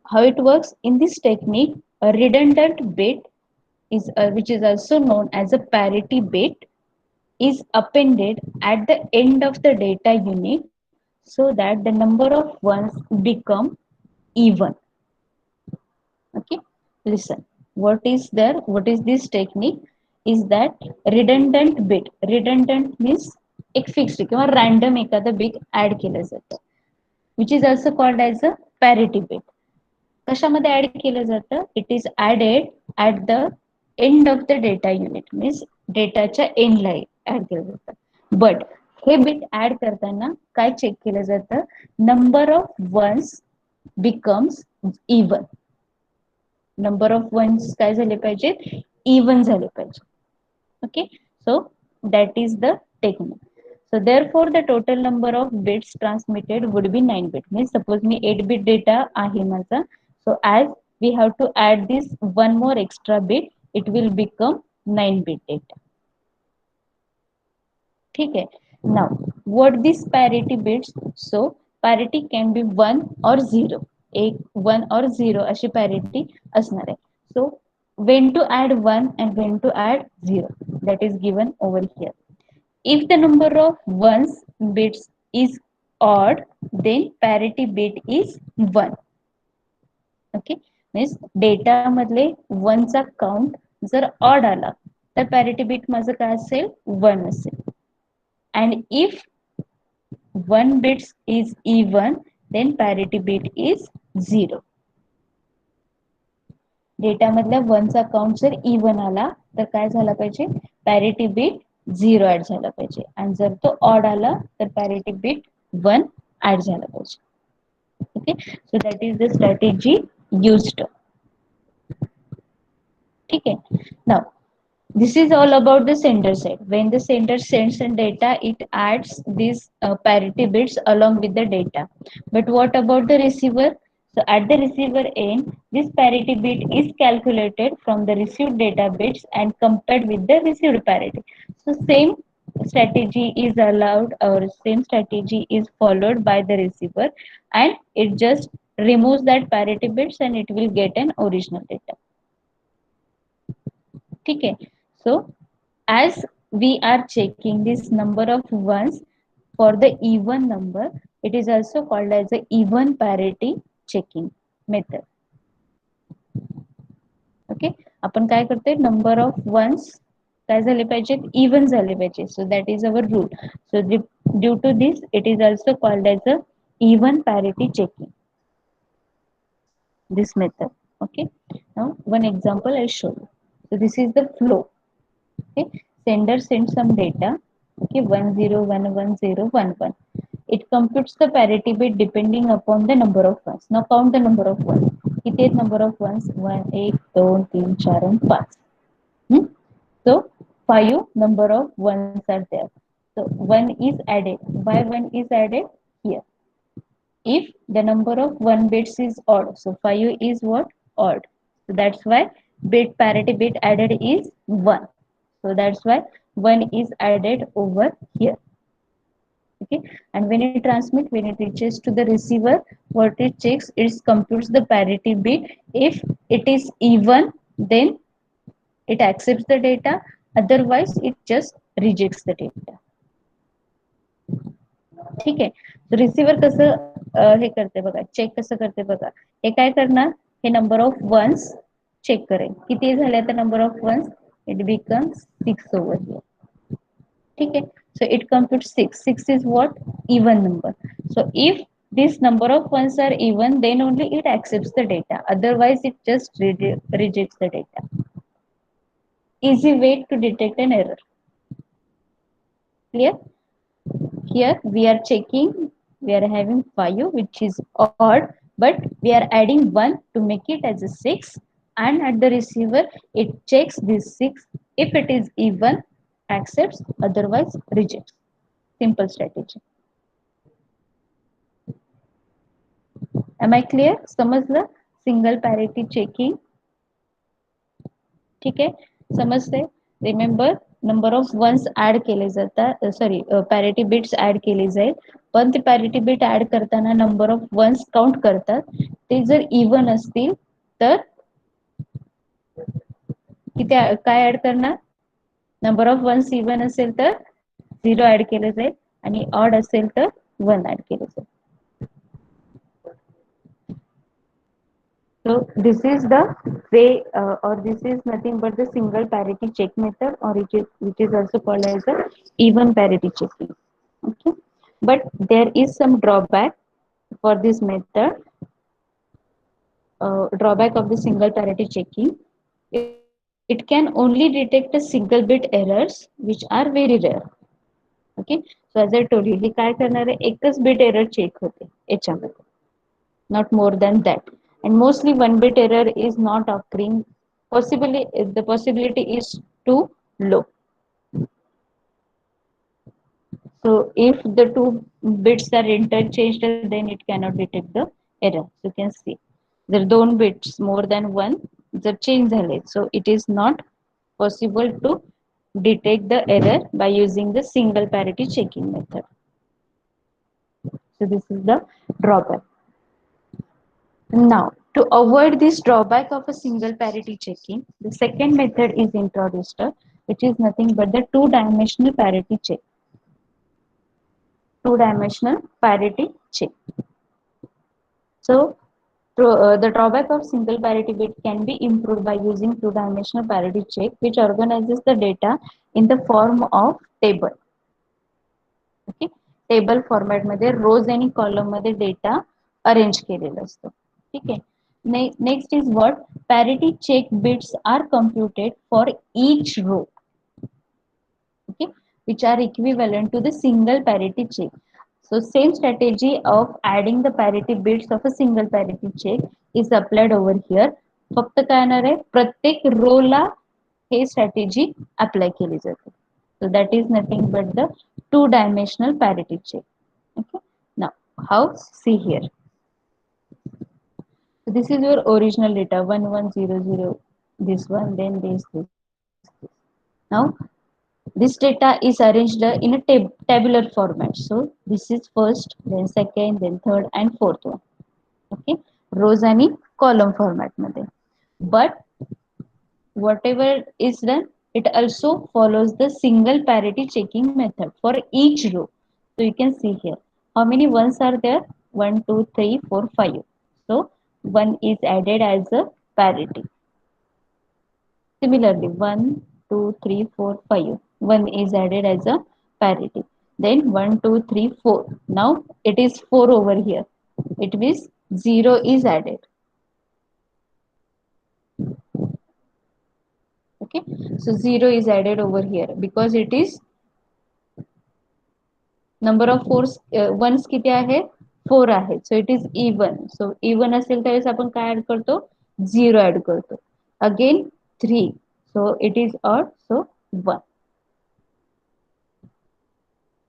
How it works? In this technique, a redundant bit is which is also known as a parity bit is appended at the end of the data unit so that the number of ones become even. Okay, listen. What is there? What is this technique? Is that redundant bit? Redundant means एक fixed किंवा random एखादा bit add केलं जातं, which is also called as a parity bit. कशामध्ये add केलं जातं? It is added at the end of the data unit, means डेटाच्या एंडला ऍड केलं जातं. बट हे बिट ऍड करताना काय चेक केलं जातं? Number of ones becomes even. Number of ones काय झाले पाहिजेत? इवन झाले पाहिजे. Okay, so that is the technique. So therefore the total number of bits transmitted would be 9 bit. Means suppose me 8 bit data आहे माझा, so as we have to add this one more extra bit, it will become 9 bit data. ठीक है. Now what this parity bits? So parity can be 1 or 0. एक 1 or 0 अशी parity असणार आहे. So when to add 1 and when to add 0, that is given over here. If the number of ones bits is odd, then parity bit is 1. Okay, means data मधले 1 चा count जर odd आला तर parity bit माझं काय असेल? 1 असेल. And if 1 bits is even, then parity bit is 0. Data मधल्या 1 चा काउंट जर इवन आला तर काय झाला पाहिजे? पॅरिटी बिट 0 ऍड झाला पाहिजे. आणि जर तो ऑड आला तर पॅरिटी बिट 1 ऍड झाला पाहिजे. Okay, so that is the strategy used. ठीक आहे. Now this is all about the sender side. When the sender sends some data, it adds these parity bits along with the data. But what about the receiver? So at the receiver end, this parity bit is calculated from the received data bits and compared with the received parity. So same strategy is allowed, or same strategy is followed by the receiver, and it just removes that parity bits and it will get an original data. ठीक है. So as we are checking this number of ones for the even number, it is also called as a even parity checking method. Okay, आपण काय करतोय? Number of ones काय झाले पाहिजेत? Even झाले पाहिजे. So that is our rule. So due to this it is also called as a even parity checking, this method. Okay, now one example I'll show you. So this is the flow. Okay, sender sends some data. Okay, 101111. It computes the parity bit depending upon the number of ones. Now count the number of ones. किती आहेत number of ones? 1 1 2 3 4 and 5. So 5 number of ones are there. So 1 is added. Why 1 is added here? If the number of 1 bits is odd, so 5 is what? Odd. So that's why bit parity bit added is 1. So that's why 1 is added over here. Okay, and when it transmits, when it reaches to the receiver, what it checks, it computes the parity bit. If it is even, then it accepts the data, otherwise it just rejects the data. ठीक आहे. So receiver कसं हे करते बघा, check कसं करते बघा. हे काय करणार? हे नंबर ऑफ वन्स चेक करेल. किती झाले आता number of ones? It becomes 6 over here. ठीक आहे. So it computes 6. 6 is what? Even number. So if this number of ones are even, then only it accepts the data. Otherwise, it just rejects the data. Easy way to detect an error. Clear? Here we are checking, we are having 5 which is odd, but we are adding 1 to make it as a 6, and at the receiver it checks this 6. If it is even, accepts, otherwise rejects. Simple strategy. Am I clear? समजलं? Single parity checking. ठीक आहे, समजते. Remember, number of ones add केले जातात, sorry parity bits add केले जाईल, पण ते पॅरिटी बिट ऍड करताना नंबर ऑफ वन्स काउंट करतात. ते जर इव्हन असतील तर किती काय ऍड करणार? नंबर ऑफ वन्स इव्हन असेल तर 0 ऍड केले जाईल आणि ऑड असेल तर 1 ऍड केले जाईल. So this is the way, or this is nothing but the single parity check method, or which is also called as the even parity checking. Okay, but there is some drawback for this method. Drawback of the single parity checking: it can only detect a single bit errors, which are very rare. Okay, so as I told you, हे काय करणार आहे, एकच bit error check होते याच्यामध्ये, not more than that, and mostly 1 bit error is not occurring. Possibly the possibility is too low. So if the two bits are interchanged, then it cannot detect the error. So you can see the 2 bits more than 1 the change झाले, so it is not possible to detect the error by using the single parity checking method. So this is the drawback. Now, to avoid this drawback of a single parity checking, the second method is introduced, which is nothing but the two-dimensional parity check. Two-dimensional parity check. So, the drawback of single parity bit can be improved by using two-dimensional parity check, which organizes the data in the form of table. Okay, table format मध्ये रोज आणि column मध्ये data arrange केलेला असतो. ठीक आहे. Next is what, parity check bits are computed for each row, okay, which are equivalent to the single parity check. So same strategy of adding the parity bits of a single parity check is applied over here. फक्त काय येणार आहे, प्रत्येक रो ला हे strategy apply केली जाते. So that is nothing but the two-dimensional parity check. Okay. Now, how? See here. So this is your original data 1100. This one, then this. Now, this data is arranged in a tabular format. So this is first, then second, then third, and fourth one. Okay, rows आणि column format मध्ये. But whatever is done, it also follows the single parity checking method for each row. So you can see here how many ones are there: 1 2 3 4 5. So 1 is added as a parity. Similarly 1 2 3 4 5, 1 is added as a parity. Then 1 2 3 4, now it is 4 over here, it means 0 is added. Okay, so 0 is added over here because it is number of fours, ones किती आहे, 4 आहे. So it is even. So even असेल त्यावेळेस आपण काय add करतो, 0 add करतो. Again 3, so it is odd, so 1.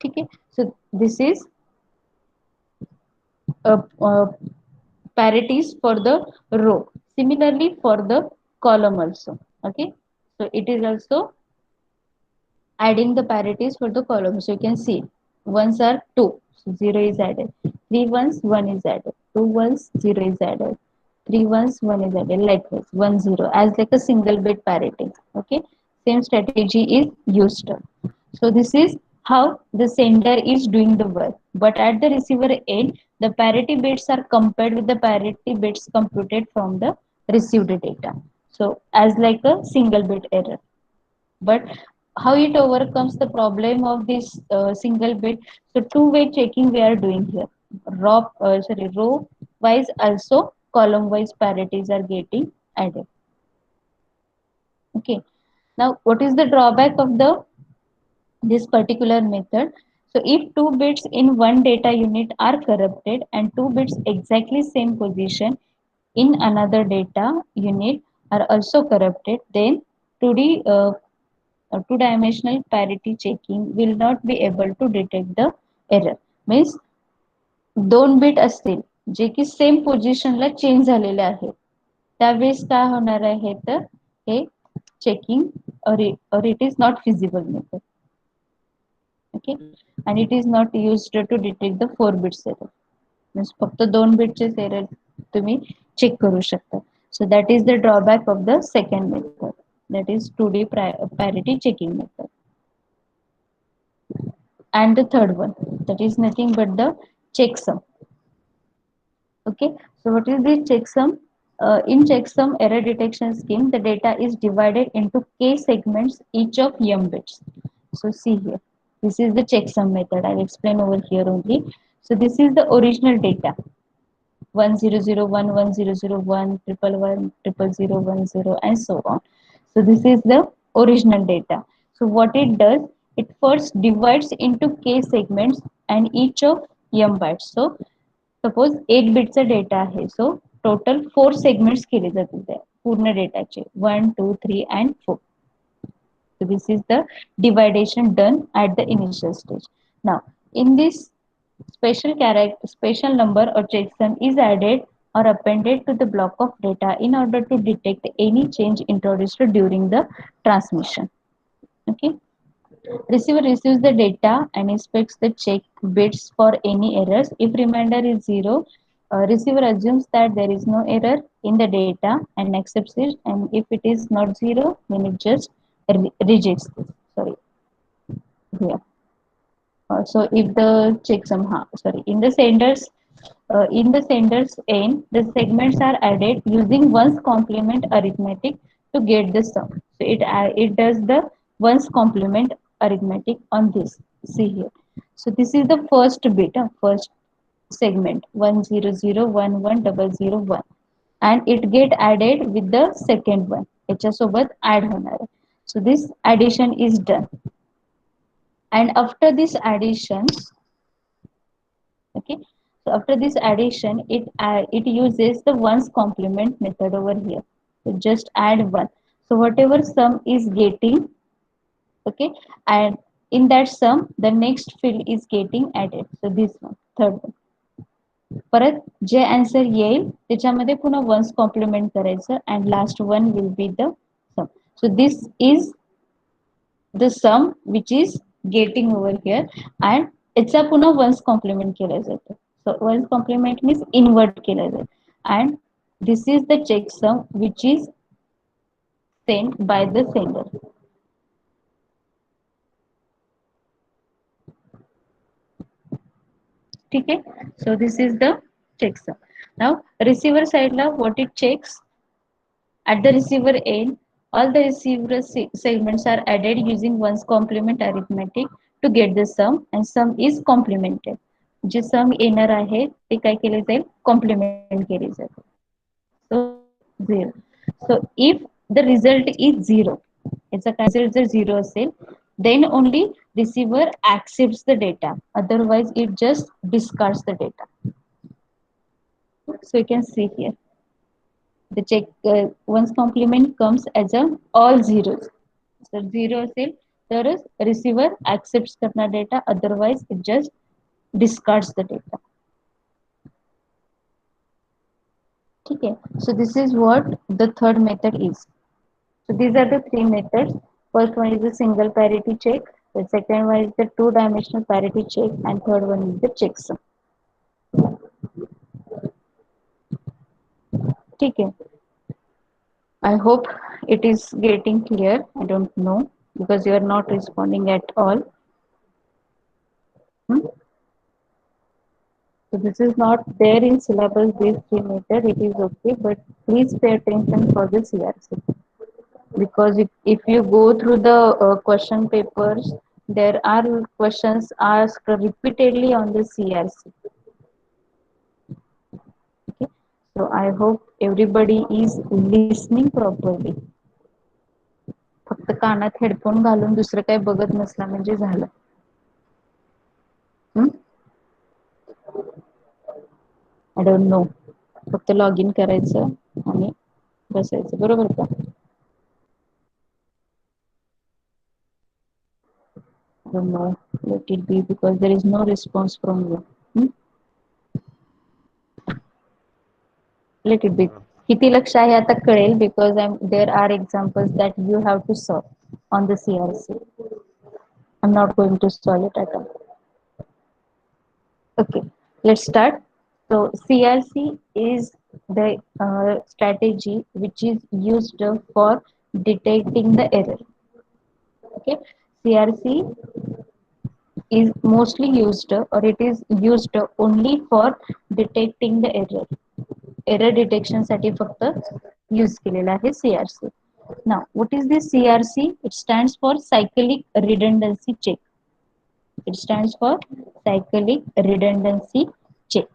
ठीक आहे. So this is parities for the row. Similarly for the column also. Okay, so it is also adding the parities for the column. So you can see ones are 2, so 0 is added. 3 ones, 1 is added. 2 ones, 0 is added. 3 ones, 1 is added. Likewise 1 0 as like a single bit parity. Okay, same strategy is used. So this is how the sender is doing the work. But at the receiver end, the parity bits are compared with the parity bits computed from the received data. So as like a single bit error. But how it overcomes the problem of this single bit? So two-way checking we are doing here. row wise also column wise parities are getting added. Okay. Now, what is the drawback of the this particular method? So, if two bits in one data unit are corrupted and two bits exactly same position in another data unit are also corrupted, then 2D two-dimensional parity checking will not be able to detect the error. Means दोन bit असतील जे की same पोझिशनला change झालेले आहेत त्यावेळेस काय होणार आहे तर हे checking or it is not feasible method. Okay, and it is not used to detect the 4 bits error. Means फक्त दोन बिटचे एरर तुम्ही चेक करू शकता. So that is the drawback of the second method, that is 2D parity checking method. And the third one, that is nothing but the checksum. Okay, so what is the checksum? In checksum error detection scheme, the data is divided into k segments, each of m bits. So see here, this is the checksum method. I'll explain over here only. So this is the original data, 1001, 1001, 111, 0010, and so on. So this is the original data. So what it does, it first divides into k segments and each of m bytes. So suppose 8 बिटचा data आहे so total 4 segments केले जातील त्या पूर्ण डेटाचे 1, 2, 3 and 4. So this is the dividation done at the initial stage. Now in this special number or checksum is added or appended to the block of data in order to detect any change introduced during the transmission. Okay. Receiver receives the data and inspects the check bits for any errors. If remainder is 0, receiver assumes that there is no error in the data and accepts it. And if it is not 0, then it just rejects this. Sorry, here. So if the checksum, sorry, in the sender's end, the segments are added using one's complement arithmetic to get the sum. So it does the one's complement arithmetic on this. See here. So this is the first bit, first segment 100110001, and it get added with the second one. याच्यासोबत add होणार आहे. So this addition is done. And after this addition, okay, so after this addition it uses the ones complement method over here. So just add 1. So whatever sum is getting, okay, and in that sum the next field is getting added. So this one, third one, परत जे answer येईल त्याच्यामध्ये पुन्हा ones compliment करायचं and last one will be the sum. So this is the sum which is getting over here, and याचा पुन्हा ones compliment केला जातो. So ones complement means invert केला जातो, and this is the checksum which is sent by the sender. ठीक है. So this is the checksum. Now receiver side La what it checks, at the receiver end, all the receiver segments are added using one's complement arithmetic to get the sum, and sum is complemented. J sum येणार आहे ते काय केले जाईल, complement केले जाईल. So 0. So if the result is 0, याचा काय result जर 0 असेल, then only receiver accepts the data. Otherwise, it just discards the data. So you can see here. The check one's complement comes as a all zeros. So 0 असेल तरच receiver accepts करणार data, otherwise it just discards the data. ठीक है. So this is what the third method is. So these are the three methods. First one is the single parity check, the second one is the two-dimensional parity check, and third one is the checksum. ठीक है. I hope it is getting clear. I don't know because you are not responding at all. So this is not there in syllabus, this 3 method. It is okay, but please pay attention for the CRC, because if you go through the question papers, there are questions asked repeatedly on the CRC. So I hope everybody is listening properly. फक्त कानात headphone घालून दुसरं काही बघत नसला म्हणजे झालं. I don't know. फक्त लॉग इन करायचं आणि बसायचं, बरोबर का? I don't know. Let it be because there is no response from you. Let it be. किती लक्ष आहे आता कळेल because there are examples that you have to solve on the CRC. I'm not going to solve it at all. Okay, let's start. So CRC is the strategy which is used for detecting the error. Okay, CRC is mostly used or it is used only for detecting the error. Error detection साठी फक्त use केलेला आहे CRC. Now, what is this CRC? It stands for cyclic redundancy check. It stands for cyclic redundancy check.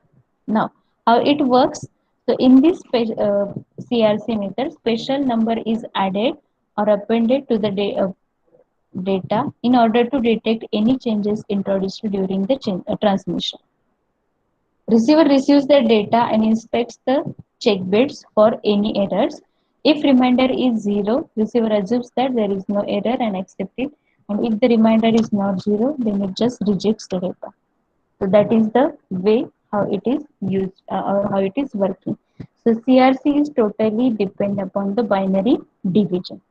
Now, how it works? So, in this CRC meter, special number is added or appended to the data in order to detect any changes introduced during the transmission. Receiver receives the data and inspects the check bits for any errors. If reminder is 0, receiver assumes that there is no error and accepts it. And if the reminder is not 0, then it just rejects the data. So that is the way how it is used or how it is working. So CRC is totally dependent upon the binary division.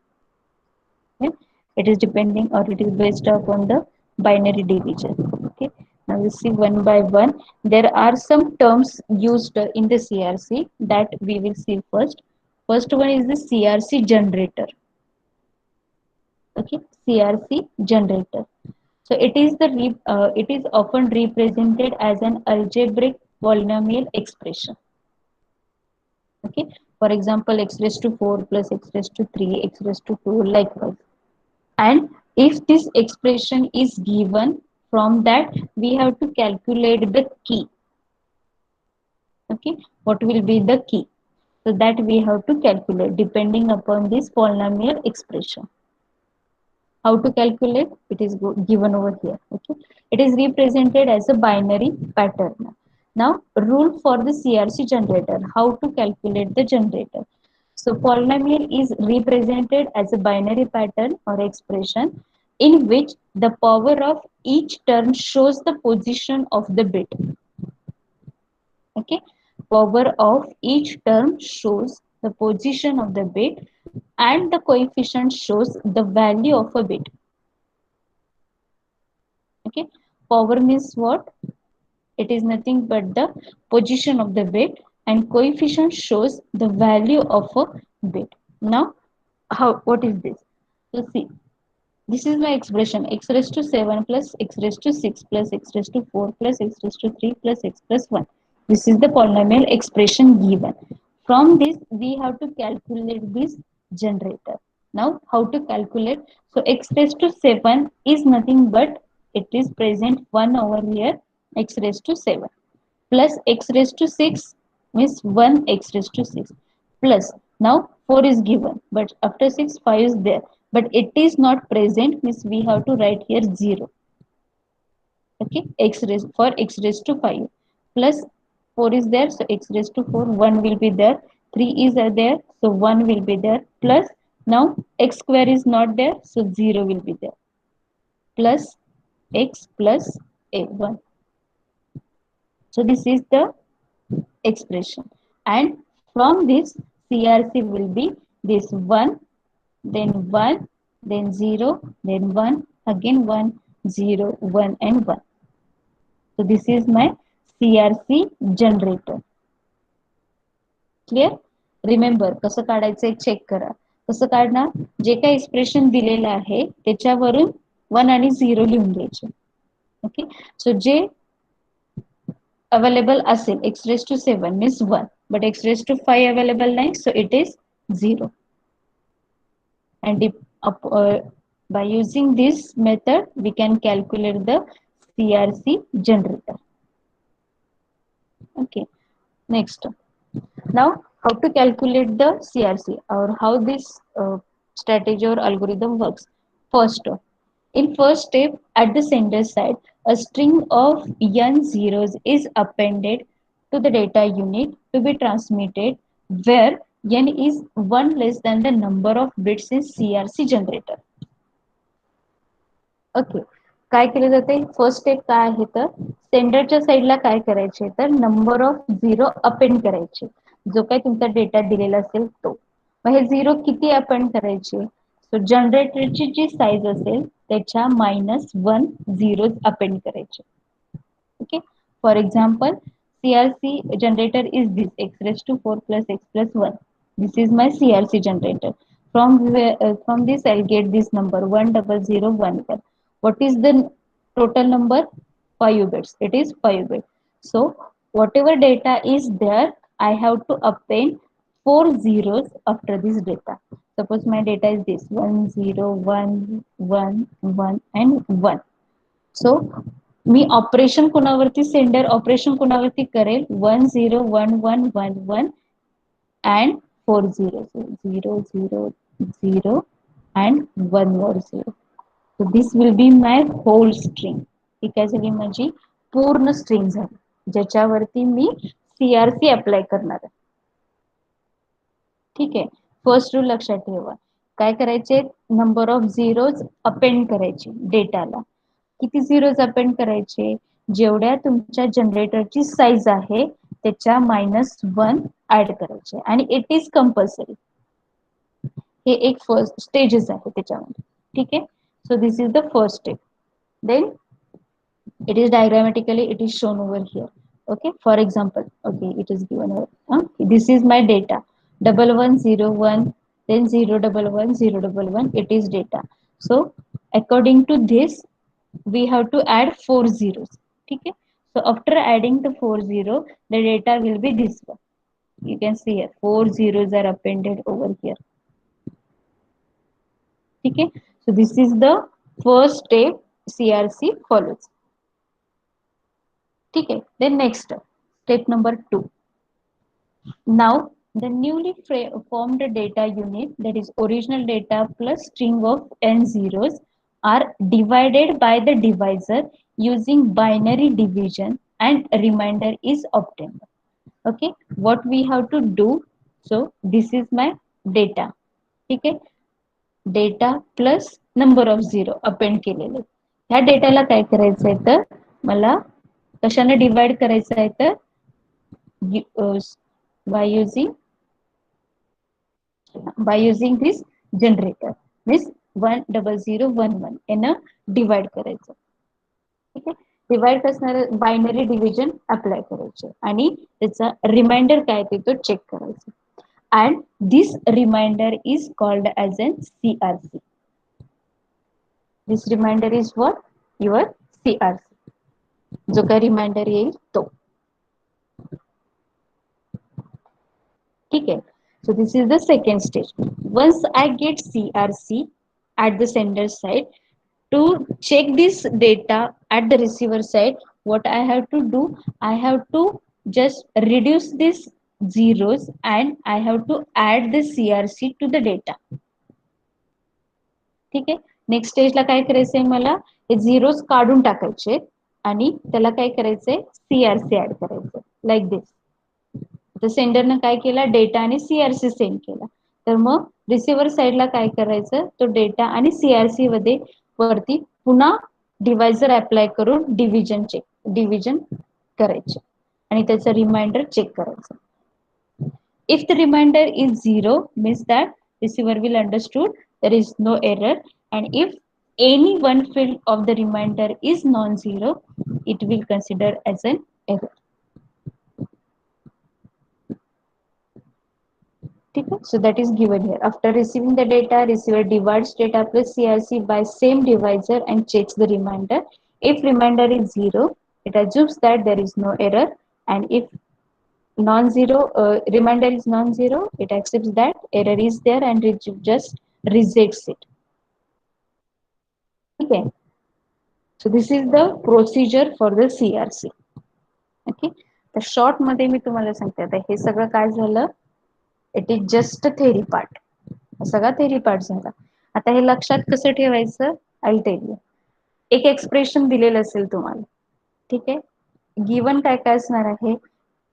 Okay? It is depending or it is based upon the binary division. Okay. Now we see one by one. There are some terms used in the CRC that we will see first. First one is the CRC generator. Okay, CRC generator. So it is it is often represented as an algebraic polynomial expression. Okay, for example, x raised to 4 plus x raised to 3, x raised to 2, likewise. And if this expression is given, from that we have to calculate the key. Okay, what will be the key? So that we have to calculate depending upon this polynomial expression. How to calculate? It is given over here. Okay, it is represented as a binary pattern. Now, rule for the CRC generator. How to calculate the generator? So polynomial is represented as a binary pattern or expression in which the power of each term shows the position of the bit. Okay, power of each term shows the position of the bit and the coefficient shows the value of a bit. Okay, power means what? It is nothing but the position of the bit and coefficient shows the value of a bit. Now, what is this? So see, this is my expression x raised to 7 plus x raised to 6 plus x raised to 4 plus x raised to 3 plus x plus 1. This is the polynomial expression given. From this, we have to calculate this generator. Now, how to calculate? So, x raised to 7 is nothing but it is present 1 over here, x raised to 7 plus x raised to 6 means 1 x raised to 6 plus now 4 is given but after 6 5 is there but it is not present means we have to write here 0. Okay, x raised for x raised to 5 plus 4 is there so x raised to 4 1 will be there, 3 is there so 1 will be there plus now x square is not there so 0 will be there plus x plus a 1. So this is the expression and from this CRC will be this 1 then 0 then 1 again 1 0 1 and 1. So this is my CRC generator. Clear? Remember कसं काढायचं एक check करा. कसं काढणार? जे काही expression दिलेलं आहे त्याच्यावरून 1 आणि 0 लिहून घ्यायचे. ओके, सो जे available असेल x raised to 7 means 1 but x raised to 5 available नाही so it is 0 and by using this method we can calculate the CRC generator. Okay, next Now, how to calculate the CRC or how this strategy or algorithm works. First, in first step, at the sender side, a string of n zeros is appended to the data unit to be transmitted where n is 1 less than the number of bits in CRC generator. Okay. काय केले जाते first step काय आहे तर सेंडरच्या साईडला काय करायचे तर नंबर ऑफ झिरो अपेंड करायचे जो काही तुमचा डेटा दिलेला असेल तो मग हे झिरो किती अपेंड करायचे सो जनरेटरची जी साईज असेल त्याच्या -1 झिरो अपेंड करायचे okay for example CRC generator is this x raised to 4 plus x plus 1 this is my CRC generator from this I'll get this number 10011 what is the total number 5 bits it is 5 bits so whatever data is there I have to append 4 zeros after this data suppose my data is this 10111 and 1 so मी operation कोणावरती sender operation कोणावरती करेल 101111 and 40 000 and 1 more 0 so this will be my whole string ही काय झाली माझी पूर्ण string झाली ज्याच्यावरती मी CRC अप्लाय करणार आहे ठीक आहे फर्स्ट रूल लक्षात ठेवा काय करायचे नंबर ऑफ झिरोज अपेंड करायचे डेटाला किती झिरोज अपेंड करायचे जेवढ्या तुमच्या जनरेटरची साईज आहे त्याच्या -1 ऍड करायचे आणि इट इज कंपल्सरी हे एक फर्स्ट स्टेजेस आहे त्याच्यामध्ये ठीक आहे so this is the first step then it is diagrammatically it is shown over here okay for example okay it is given over this is my data 1101 then 011 it is data so according to this we have to add 4 zeros okay so after adding the 4 zero the data will be this one you can see here 4 zeros are appended over here okay so this is the first step CRC follows ठीक है then next step number 2 now the newly formed data unit that is original data plus string of n zeros are divided by the divisor using binary division and remainder is obtained okay what we have to do so this is my data ठीक है data plus number of zero append केलेले ह्या डेटाला काय करायचंय तर मला कशाने डिवाइड करायचं आहे तर by using this generator means 10011 यानं डिवाइड करायचं ठीक आहे डिवाइड असणारे बायनरी डिव्हिजन अप्लाय करायचे आणि त्याचा रिमाइंडर काय ते तो चेक करायचा and this reminder is called as an CRC. This reminder is what? Your CRC. जो का reminder येईल तो ठीक है so this is the second stage once I get CRC at the sender side to check this data at the receiver side what I have to do I have to just reduce this zeros and I have to add the CRC to the data ठीक आहे next स्टेजला काय करायचंय मला हे zeros काढून टाकायचे आणि त्याला काय करायचंय CRC ऍड करायचं लाईक दिस तर सेंडरनं काय केला डेटा आणि CRC सेंड केला तर मग रिसिव्हर साईडला काय करायचं तो डेटा आणि CRC मध्ये वरती पुन्हा डिवायझर अप्लाय करून डिव्हिजन करायचे आणि त्याचं रिमाइंडर चेक करायचं if the remainder is 0 means that receiver will understood there is no error and if any one field of the remainder is non-zero it will consider as an error so that is given here after receiving the data receiver divides data plus CRC by same divisor and checks the remainder if remainder is 0 it assumes that there is no error and if non-zero remainder is non-zero it accepts that error is there and it just rejects it okay so this is the procedure for the CRC okay तर short मध्ये मी तुम्हाला सांगते आता हे सगळं काय झालं, it is just theory part, सगळा theory part झाला. आता हे लक्षात कसं ठेवायचं, आय टेल यू. एक एक्सप्रेशन दिलेलं असेल तुम्हाला, ठीक आहे, गिवन काय काय असणार आहे,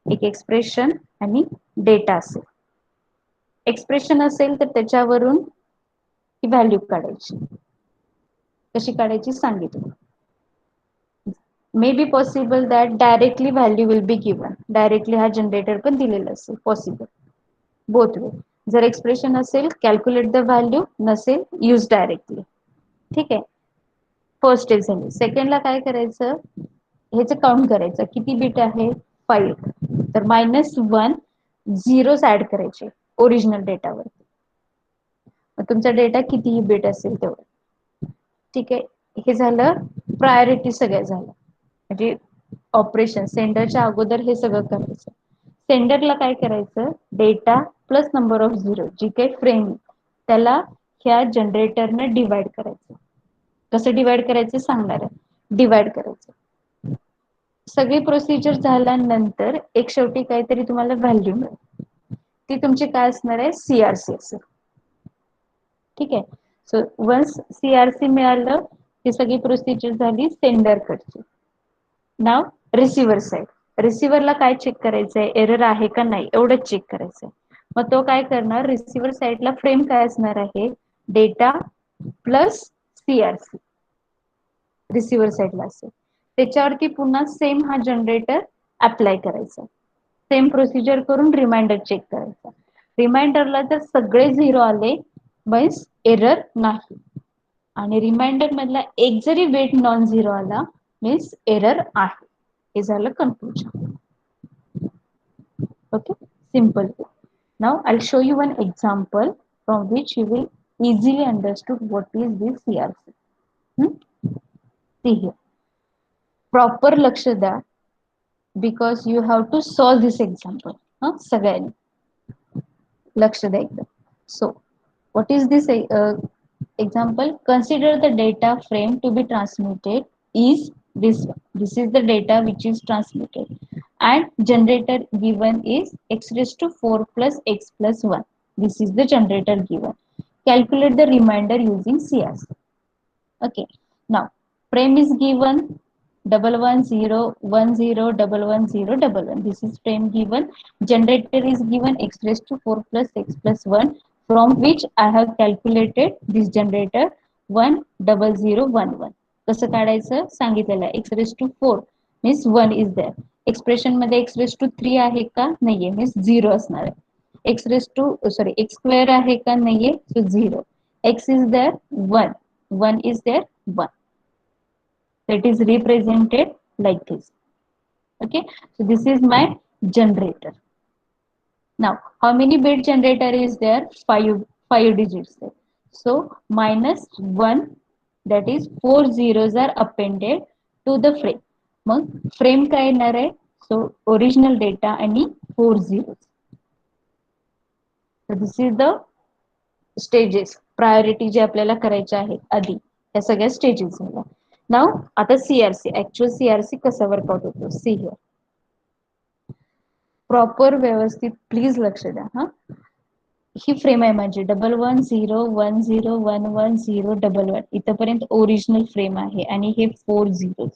एक एक्सप्रेशन आणि डेटा असेल. एक्सप्रेशन असेल तर त्याच्यावरून ही व्हॅल्यू काढायची. कशी काढायची सांगितलं. May be possible that directly value will be given, directly हा जनरेटर पण दिलेला असेल, पॉसिबल बोथ वे. जर एक्सप्रेशन असेल कॅल्क्युलेट द व्हॅल्यू, नसेल यूज डायरेक्टली. ठीक आहे, फर्स्ट स्टेप झाली. सेकंडला काय करायचं, ह्याचं काउंट करायचं किती बिट आहे, 5. तर -1 झिरोज ऍड करायचे ओरिजिनल डेटावर. तुमचा डेटा कितीही बिट असेल तेवढं. ठीक आहे, हे झालं प्रायोरिटी, सगळं झालं. म्हणजे ऑपरेशन सेंडरच्या अगोदर हे सगळं करायचं. सेंडरला काय करायचं, data plus number of zero, जी काही फ्रेम त्याला ह्या जनरेटरने डिवाइड करायचं. कसं डिवाइड करायचं सांगणार आहे. डिवाइड करायचं. सगळी प्रोसिजर झाल्यानंतर एक शेवटी काहीतरी तुम्हाला व्हॅल्यू मिळेल, ती तुमची काय असणार आहे, सीआरसी असेल. ठीक आहे, सो वन्स सीआरसी मिळालं ती सगळी प्रोसिजर झाली सेंडर कडची. नाव रिसिव्हर साइड. रिसिव्हरला काय चेक करायचंय, एरर आहे का नाही एवढंच चेक करायचंय. मग तो काय करणार, रिसिव्हर साइडला फ्रेम काय असणार आहे, डेटा प्लस सीआरसी रिसिव्हर साइडला असेल. त्याच्यावरती पुन्हा सेम हा जनरेटर अप्लाय करायचा. सेम प्रोसिजर करून रिमाइंडर चेक करायचा. रिमाइंडरला जर सगळे झिरो आले मीन्स एरर नाही, आणि रिमाइंडर मधला एक जरी वेट नॉन झिरो आला मीन्स एरर आहे. हे झालं conclusion. Okay, simple. Now I'll show you one example from which you will easily understood what is this CRC. See here, proper लक्ष द्या because you have to solve this example. सगळ्यांनी लक्ष द्या एकदम. So what is this example? Consider the data frame to be transmitted is this one. This is the data which is transmitted, and generator given is x raised to 4 plus x plus 1. This is the generator given. Calculate the remainder using CRC. Okay, now frame is given 1101011101. This is frame given. Generator is given x raised to 4 plus x plus 1, from which I have calculated this generator 10011. कसं काढायचं सांगितलेलं आहे. x raised to 4 means 1 is there. Expression मध्ये x raised to 3 आहे का, नाहीये, means 0 असणार आहे. x raised to x square आहे का, नाहीये, सो 0. x is there 1, 1 is there 1. So it is represented like this. Okay, so this is my generator. Now how many bit generator is there, 5 digits there. So -1, that is 4 zeros are appended to the frame. Mug frame काय येणार आहे, so original data आणि 4 zeros. So this is the stages, priority जे आपल्याला करायचे आहेत आधी, या सगळ्या स्टेजेस झाल्या. नाव आता सीआरसी, ऍक्च्युअल सीआरसी कसा वर्कआउट होतो, सी हिअर. प्रॉपर व्यवस्थित प्लीज लक्ष द्या. ही फ्रेम आहे माझी 1101011011. इथपर्यंत ओरिजिनल फ्रेम आहे आणि हे 4 झिरोज.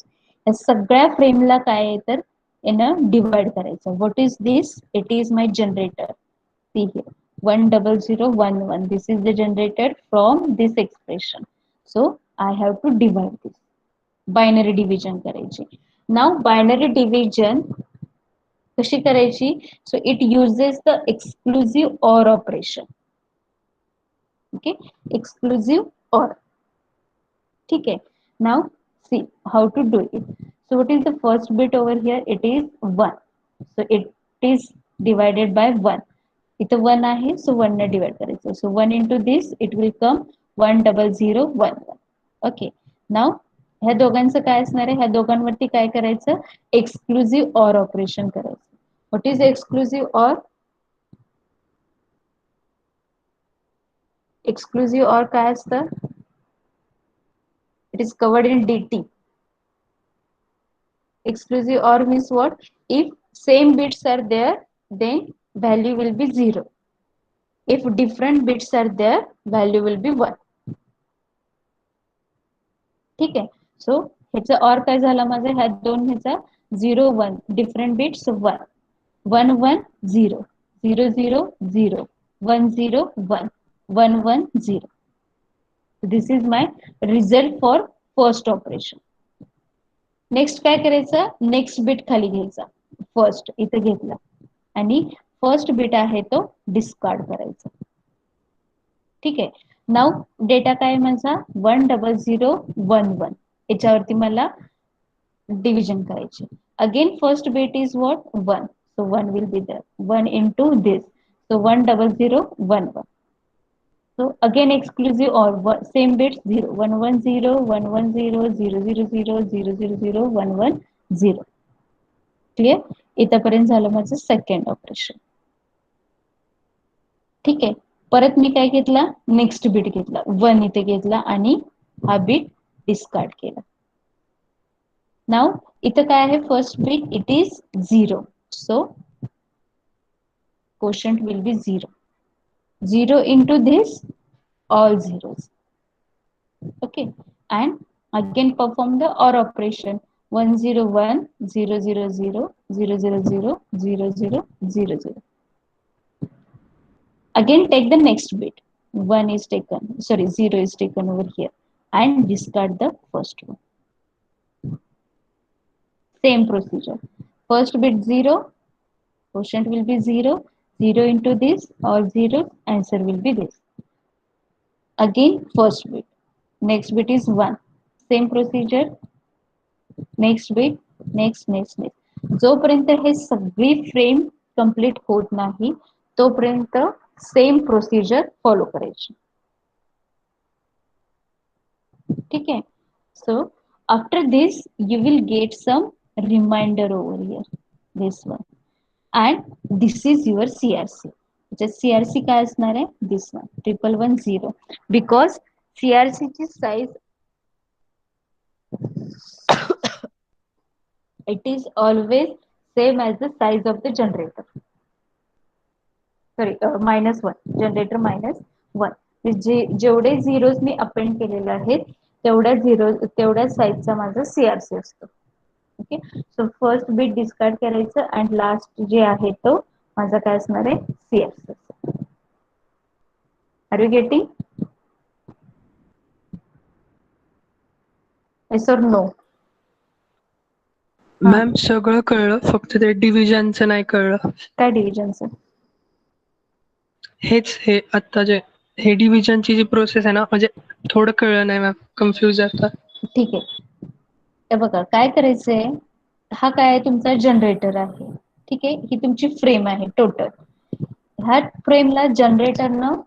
या सगळ्या फ्रेमला काय आहे तर यानं डिवाइड करायचं. What is this, it is my generator. See here 10011. This is the generated from this expression. So I have to divide this. Binary division करायची. Now binary division कशी करायची? So it uses the exclusive OR operation. Okay, exclusive OR. ठीक है. Now see how to do it. So what is the first bit over here? It is 1. So it is divided by 1. इथं 1 आहे, सो 1 ने divide करायचं. So 1 into this it will come 10011. ओके, नाव ह्या दोघांचं काय असणार आहे, ह्या दोघांवरती काय करायचं, एक्सक्लुझिव्ह ऑर ऑपरेशन करायचं. What is exclusive or? Exclusive or काय असतं, it is covered in DT. Exclusive OR means what? If same bits are there, then value will be 0. If different bits are there, value will be 1. ठीक आहे. सो ह्याचा or काय झाला माझा, ह्या दोन ह्याचा 0 1 different bits 1 1 1 0 0 0 0 1 0 1 1 1 0. This is my result for first operation. Next काय करायचं, नेक्स्ट बिट खाली घ्यायचा, फर्स्ट इथे घेतला आणि फर्स्ट बिट आहे तो डिस्कार्ड करायचा. ठीक आहे. नाव डेटा काय माझा 10011 याच्यावरती मला डिव्हिजन करायचे. Again first bit is what 1, so 1 will be there 1 into this, so 10011. So again exclusive or same bits 0 1 1 0 1 1 0 0 0 0 0 0 0 1 1 0. Clear. इथपर्यंत झालं माझं सेकंड ऑपरेशन. ठीक आहे. परत मी काय घेतला, नेक्स्ट बिट घेतला 1 इथे घेतला आणि हा बिट डिस्कार्ड केला. नाव इथं काय आहे, first bit it is 0, so quotient will be 0. 0 into this, all zeros. Okay, and again perform the OR operation 1 0 1 0 0 0 0 0 0 0 0 0 0. Again take the next bit, 1 is taken, sorry 0 is taken over here and discard the first one. Same procedure, first bit 0, quotient will be 0, 0 into this, all zeros, answer will be this. Again first bit, next bit is 1, same procedure, next bit, next next next. जोपर्यंत हे सगळी frame complete होत नाही तोपर्यंत same procedure follow करायची. ठीक आहे. So after this you will get some reminder over here, this one, and this is your CRC. CRC काय असणार आहे, दिस वन 1110, बिकॉज सीआरसी ची size it is always same as the size of the generator. Sorry, -1, generator -1. जेवढे zeros मी append केलेले आहेत तेवढ्या zero तेवढ्या साईजचा माझा सीआरसी असतो. Okay. So first bit discard करायचं अँड लास्ट जे आहे तो माझा काय असणार आहे, CRC. Are you getting? Yes or no? Ma'am सगळं कळलं, फक्त ते डिव्हिजनचं नाही कळलं. काय डिव्हिजनचं? हेच हे आता जे हे डिव्हिजनची जी प्रोसेस आहे ना, म्हणजे थोडं कळलं नाही मॅम, कन्फ्युज आता. ठीक आहे. हे बघा काय करायचंय, हा काय आहे तुमचा जनरेटर आहे. ठीक आहे. ही तुमची फ्रेम आहे टोटल. ह्या फ्रेमला जनरेटरनं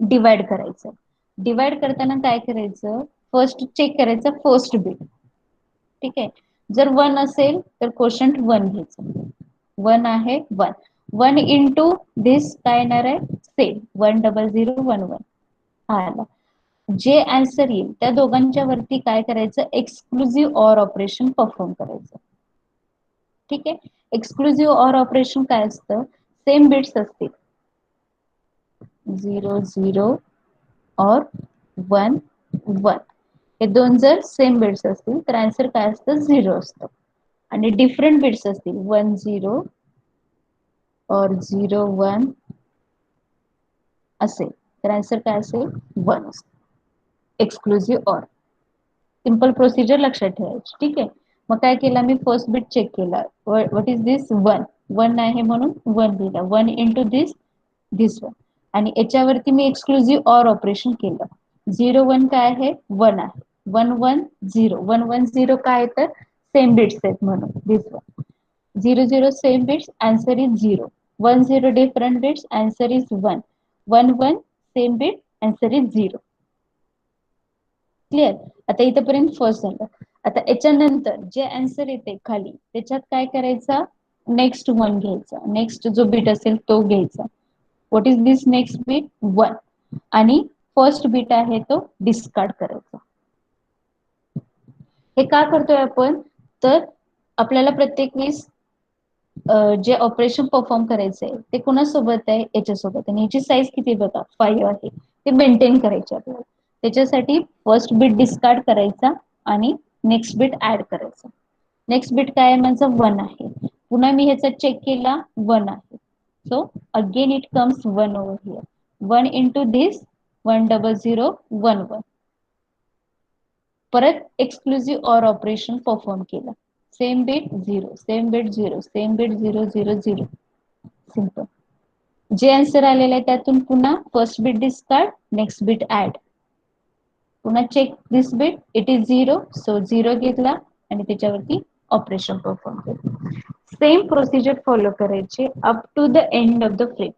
डिवाइड करायचं. डिवाइड करताना काय करायचं, फर्स्ट चेक करायचं फर्स्ट बिट. ठीक आहे. जर 1 असेल तर क्वोशंट 1 घ्यायचं. 1 आहे 1 1 इंटू दिस काय येणार आहे, सेम 10011 हा आला. जे आन्सर येईल त्या दोघांच्या वरती काय करायचं, एक्सक्लुझिव्ह ऑर ऑपरेशन परफॉर्म करायचं. ठीक आहे. एक्सक्लुझिव्ह ऑर ऑपरेशन काय असतं, सेम बिट्स असतील 0 0 और 1 1. हे दोन जर सेम बिट्स असतील तर आन्सर काय असतं, 0 असतं. आणि डिफरंट बिट्स असतील 1 0 और 0 1 असेल तर आन्सर काय असेल, 1 असतं. एक्सक्लुझिव्ह ऑर सिंपल प्रोसिजर लक्षात ठेवायची. ठीक आहे. मग काय केलं मी, फर्स्ट बिट चेक केला, व्हॉट इज दिस 1 1 आहे म्हणून 1 लिहिला, 1 इंटू दिस 1 आणि याच्यावरती मी एक्सक्लुझिव्ह ऑर ऑपरेशन केलं. 0 1 काय आहे, 1 आहे, 1 1 0 1 1 0 काय तर सेम बिट्स आहेत म्हणून this 1 0 0 same bits, answer is 0 1 0 different bits, answer is 1 1 1 same bit, answer is 0. Clear. आता इथपर्यंत फर्स्ट झालं. आता याच्यानंतर जे आन्सर येते खाली त्याच्यात काय करायचा, नेक्स्ट 1 घ्यायचा, नेक्स्ट जो बिट असेल तो घ्यायचा. What is this next bit 1 आणि फर्स्ट बिट आहे तो डिस्कार्ड करायचा. हे का करतोय आपण, तर आपल्याला प्रत्येक वेळेस जे ऑपरेशन परफॉर्म करायचंय ते कोणासोबत आहे, याच्यासोबत. आणि याची साईज किती बघा 5 आहे, ते मेंटेन करायचे आपल्याला. त्याच्यासाठी फर्स्ट बिट डिस्कार्ड करायचा आणि नेक्स्ट बिट ऍड करायचा. नेक्स्ट बिट काय आहे माझं 1 आहे. पुन्हा मी ह्याचा चेक केला 1 आहे. So again it comes 1 over here. 1 into this 10011. परत एक्सक्लुझिव्ह ऑर ऑपरेशन परफॉर्म केलं. Same bit 0, same bit 0, same bit 0 0 0. Simple. जे आन्सर आलेलं आहे त्यातून पुन्हा first bit discard, next bit add. पुन्हा check this bit, it is 0, so 0 घेतला आणि त्याच्यावरती ऑपरेशन परफॉर्म केलं. सेम प्रोसिजर फॉलो करायचे up to the end of the frame.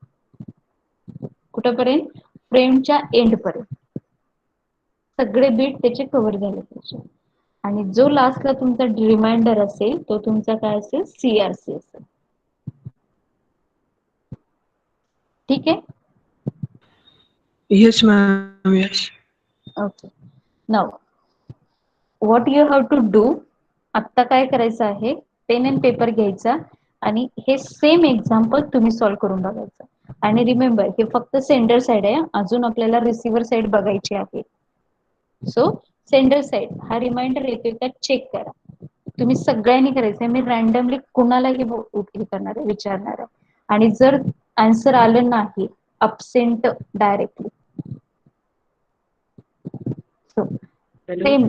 कुठपर्यंत? फ्रेमच्या एंड पर्यंत सगळे बीट त्याचे कव्हर झाले पाहिजे. आणि जो लास्टला तुमचा रिमाइंडर असेल तो तुमचा काय असेल, सीआरसी असेल. ठीक आहे. Yes ma'am, yes. Okay. Now what you have to do. आत्ता काय करायचं आहे, पेन अँड पेपर घ्यायचा आणि हे सेम एक्झाम्पल तुम्ही सॉल्व्ह करून बघायचं. आणि रिमेंबर हे फक्त सेंडर साइड आहे, अजून आपल्याला रिसिव्हर साइड बघायची आहे. सो सेंडर साइड हा रिमाइंडर येतोय का चेक करा. तुम्ही सगळ्यांनी करायचंय. मी रँडमली कुणालाही हे करणार आहे, विचारणार आहे. आणि जर आन्सर आलं नाही, अबसेंट डायरेक्टली. हॅलो सेम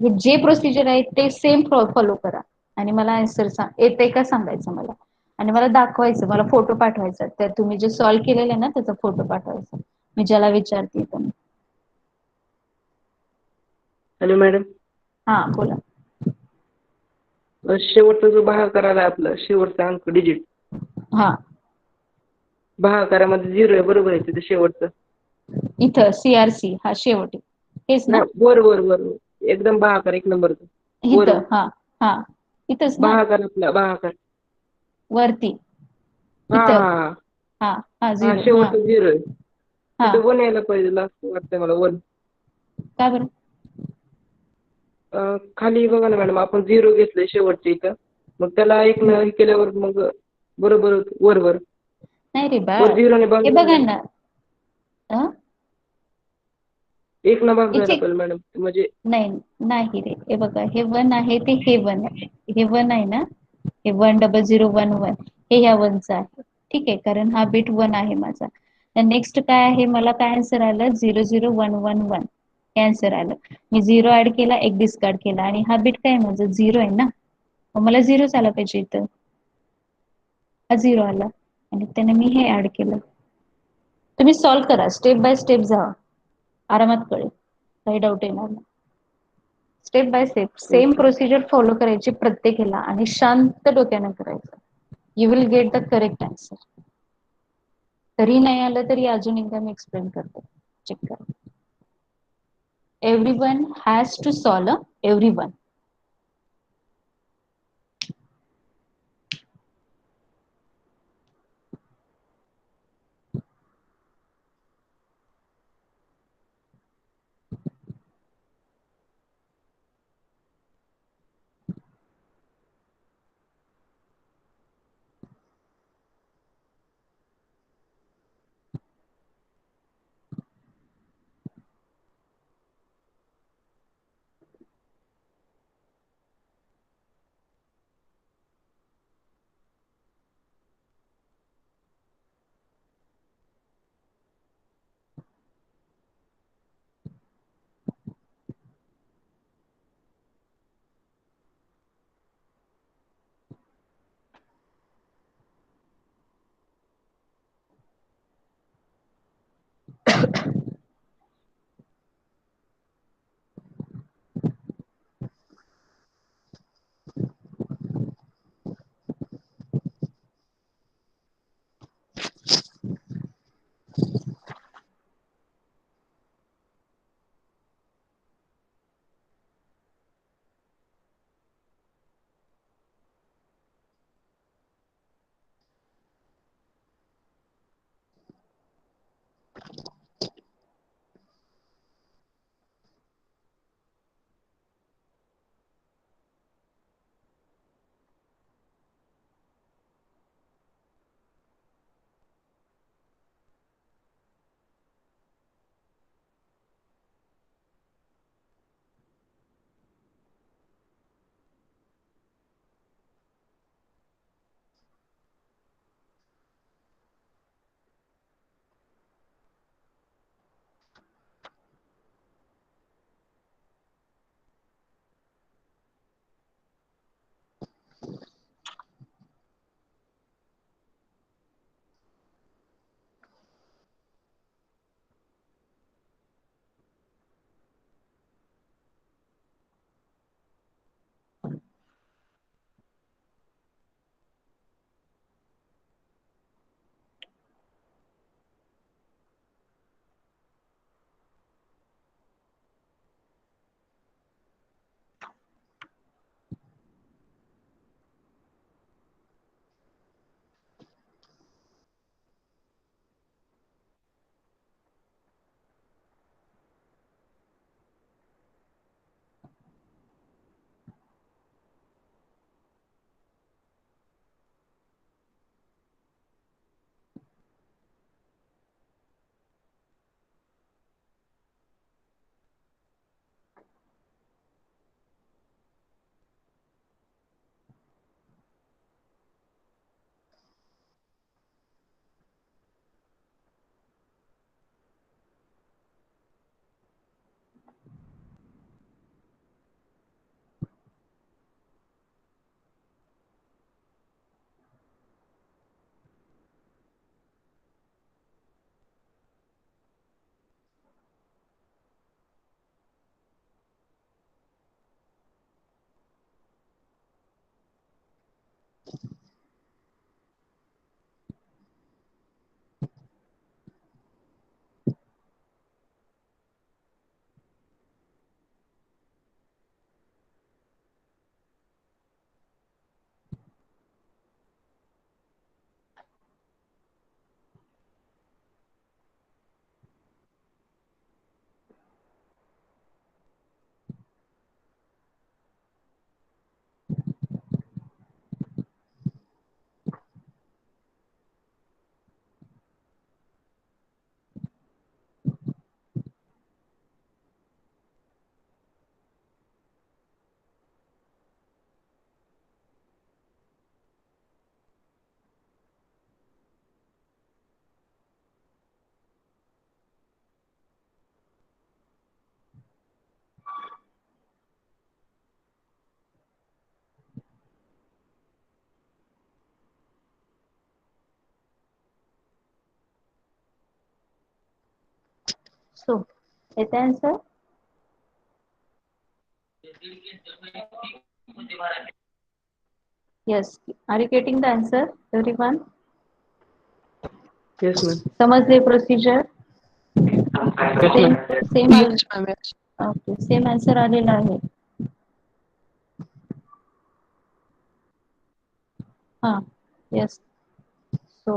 हे जे प्रोसिजर आहे ते सेम फॉलो करा आणि मला आन्सर येते का सांगायचं मला. आणि मला दाखवायचं, मला फोटो पाठवायचा. तर तुम्ही जे सॉल्व्ह केलेलं आहे ना त्याचा फोटो पाठवायचा, मी ज्याला विचारते त्यांना. Hello madam. हा बोला. शेवटचा जो भागाकार आला आपला शेवटचा अंक डिजिट, हा भागाकारामध्ये 0 आहे बरोबर आहे तिथे शेवटचं. इथं सीआरसी हा शेवटी हेच ना. नाही, वर वर वर वर. एकदम भागाकार 1 नंबरचा वर इथं हा हा इथंच ना, भागाकार आपला भागाकार. वरती हा इथं. हा हा हा हा 0 हा शेवटचा 0 आहे. हा. तिथे 1 यायला पाहिजे लास्ट वाटतंय मला 1. का बरं? खाली बघा ना मॅडम, आपण 0 घेतलंय शेवटच्या इथं, मग त्याला 1 न हे केल्यावर मग बरोबर वर वर नाही रे वर बाळ, 0 ने हे भागलं बघा ना. ना. अं? 1 न भाग इथे जायला पाहिजे मॅडम म्हणजे. नाही नाही रे, हे बघा हे 1 आहे ते हे 1 आहे. हे 1 आहे ना, हे 100111 हे ह्या 1चं आहे. ठीक आहे, कारण हा बिट 1 आहे माझा. नेक्स्ट काय आहे, मला काय आन्सर आलं 00111 हे आन्सर आलं. मी 0 ऍड केला, 1 डिस्कार्ड केला आणि हा बिट काय माझं 0 आहे ना, मग मला 0च आला पाहिजे इथं. हा 0 आला आणि त्याने मी हे ऍड केलं. तुम्ही सॉल्व्ह करा, स्टेप बाय स्टेप जा, आरामात कळेल, काही डाऊट येणार नाही. Step by step same okay. Procedure follow करायची प्रत्येक ह्याला आणि शांत डोक्यानं करायचं. You will get the correct answer. तरी नाही आलं तरी अजून एकदा मी एक्सप्लेन करते, चेक करा. Everyone has to solve, everyone. So येते answer? Yes. Are you getting the answer, everyone? Yes, ma'am. समजले procedure? Yes, same ma'am. Same yes ma'am yes. Okay, same answer आलेला आहे. हा, yes. So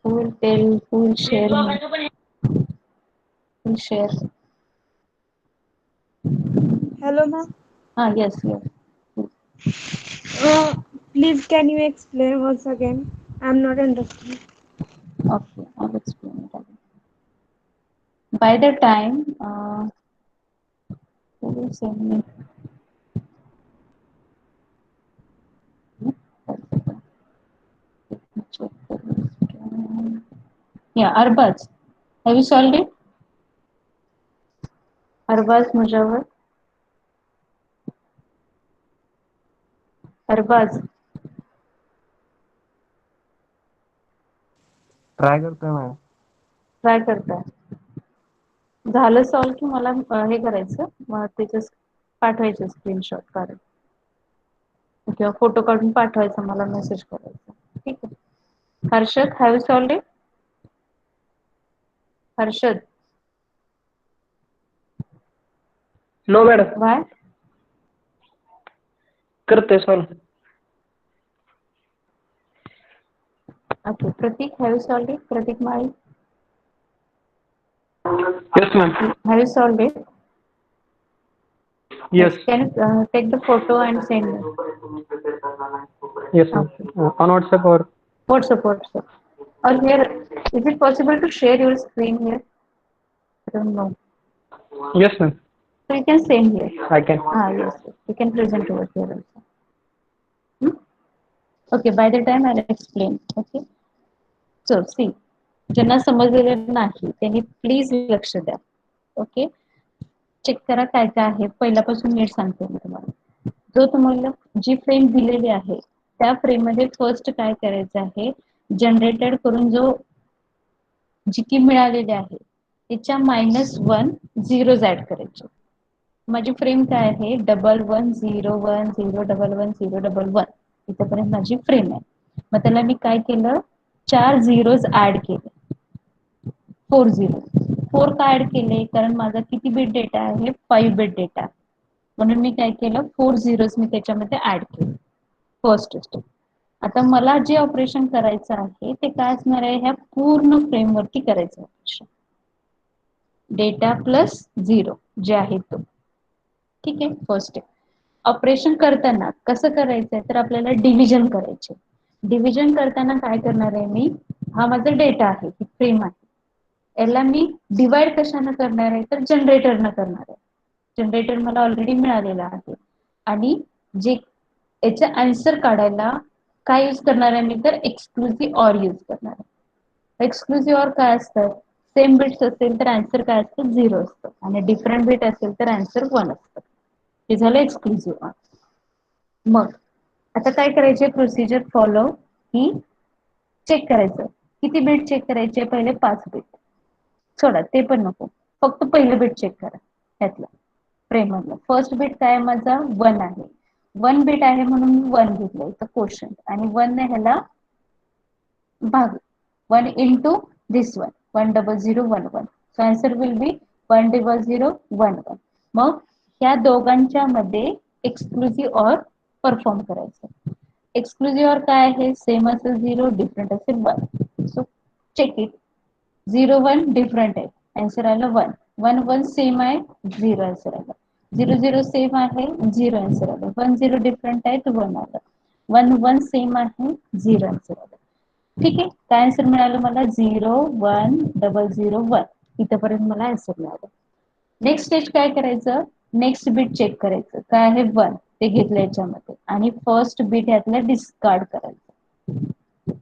who will tell, who will share? Who will share? Hello, ma'am. Yes, yes. Please, can you explain once again? I'm not understanding. Okay, I'll explain it again. By the time, who will send me? Let me check the list. Yeah, Arbaz. Have you solved it? Arbaz Mujawar. Arbaz. Try करतोय ma'am. Try करताय. झालं solve की मला हे करायचं, मग त्याचे पाठवायचं screenshot काढून किंवा फोटो काढून पाठवायचा, मला मेसेज करायचा. ठीक आहे. Harshad, have you solved it? Harshad. No madam. Why? करतोय solve. Okay. Prateek, have you solved it? Prateek Mali. Yes, ma'am. Have you solved it? Yes. Can you take the photo and send me? Yes, ma'am. Okay. On WhatsApp or? WhatsApp, WhatsApp. Or here, is it possible to share your screen here? I don't know. Yes, ma'am. So you can send here. I can. Yes, yes. You can present over here also. Okay, by the time I'll explain. Okay. So, see, ज्यांना समजलेलं नाही त्यांनी please लक्ष द्या. Okay. Check करा काय काय आहे, पहिल्यापासून नीट सांगते मी तुम्हाला. जो तुम्हाला जी फ्रेम दिलेली आहे त्या फ्रेम मध्ये फर्स्ट काय करायचं आहे, जनरेटेड करून जो जी की मिळालेली आहे त्याच्या -1 झिरोज ऍड करायचे. माझी फ्रेम काय आहे, 1101011101 इथपर्यंत माझी फ्रेम आहे. मग त्याला मी काय केलं, 4 झिरोज ऍड केले. 4 झिरो. 4 का ऍड केले, कारण माझा किती बिट डेटा आहे, 5 बिट डेटा, म्हणून मी काय केलं, 4 झिरोज मी त्याच्यामध्ये ऍड केले. First step. आता मला जे ऑपरेशन करायचं आहे ते काय असणार आहे, ह्या पूर्ण फ्रेमवरती करायचं ऑपरेशन. डेटा प्लस 0 जे आहे तो. ठीक आहे. First step. ऑपरेशन करताना कसं करायचंय, तर आपल्याला डिव्हिजन करायचे. डिव्हिजन करताना काय करणार आहे मी, हा माझा डेटा आहे, ही फ्रेम आहे, याला मी डिवाइड कशाने करणार आहे, तर जनरेटरनं करणार आहे. जनरेटर मला ऑलरेडी मिळालेला आहे. आणि जे याचा आन्सर काढायला काय यूज करणार आहे मी, तर एक्सक्लुझिव्ह ऑर यूज करणार आहे. एक्सक्लुझिव्ह ऑर काय असतं, सेम बिट्स असेल तर आन्सर काय असतं, 0 असतं, आणि डिफरंट बिट असेल तर आन्सर 1 असतं. हे झालं एक्सक्लुझिव्ह ऑर. मग आता काय करायचे, प्रोसिजर फॉलो, की चेक करायचं. किती बिट चेक करायचे, पहिले 5 बिट. सोडा ते पण नको, फक्त पहिलं बिट चेक करा. त्यातलं फ्रेम मधलं फर्स्ट बिट काय माझा 1 आहे. 1 बिट आहे म्हणून 1 घेतलं इथं क्वोशंट, आणि 1 ने ह्याला भाग, 1 into this one, 10011. So answer will be 10011. मग ह्या दोघांच्या मध्ये एक्सक्लुझिव्ह ऑर परफॉर्म करायचं. एक्सक्लुझिव्ह ऑर काय आहे, सेम असेल 0, डिफरंट असेल 1. So check it. 0 1 डिफरंट आहे, आन्सर आला 1. 1 1 सेम आहे, 0 आन्सर आला. 0 0 सेम आहे, 0 आन्सर आला. 1 0 डिफरंट आहे, 1 आला. 1 1 सेम आहे, 0 आन्सर आला. ठीक आहे. काय आन्सर मिळालं मला, 0 1 001. इथपर्यंत मला आन्सर मिळालं. नेक्स्ट स्टेज काय करायचं, नेक्स्ट बिट चेक करायचं. काय आहे, 1 ते घेतलं याच्यामध्ये, आणि फर्स्ट बिट यातलं डिस्कार्ड करायचं.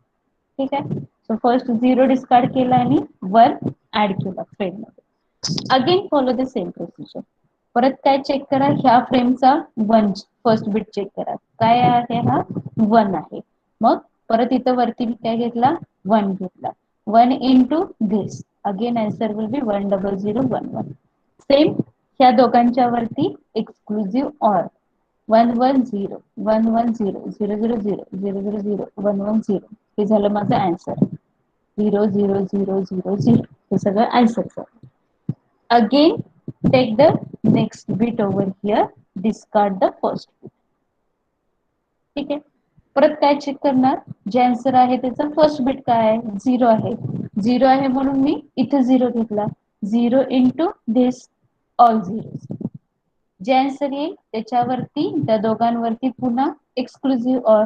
ठीक आहे. सो फर्स्ट 0 डिस्कार्ड केला आणि 1 ऍड केला फ्रेम मध्ये. Again follow the same procedure. परत काय चेक करा, ह्या फ्रेमचा 1 फर्स्ट बिट चेक करा. काय आहे, हा 1 आहे. मग परत इथं वरती काय घेतला, 1 घेतला. 1 into this, again answer will be 10011. Same ह्या दोघांच्या वरती एक्सक्लुझिव्ह ऑर 110 110 000 000 110 हे झालं माझं आन्सर. 00000 हे सगळं answer. Again take the next bit over here, discard the first bit. ठीक आहे, परत काय चेक करणार, जे आन्सर आहे त्याचा फर्स्ट बिट काय आहे, 0 आहे. 0 आहे म्हणून मी इथे 0 घेतला. 0 into this all zeros. J answer येईल त्याच्यावरती त्या दोघांवरती पुन्हा एक्सक्लुझिव्ह ऑर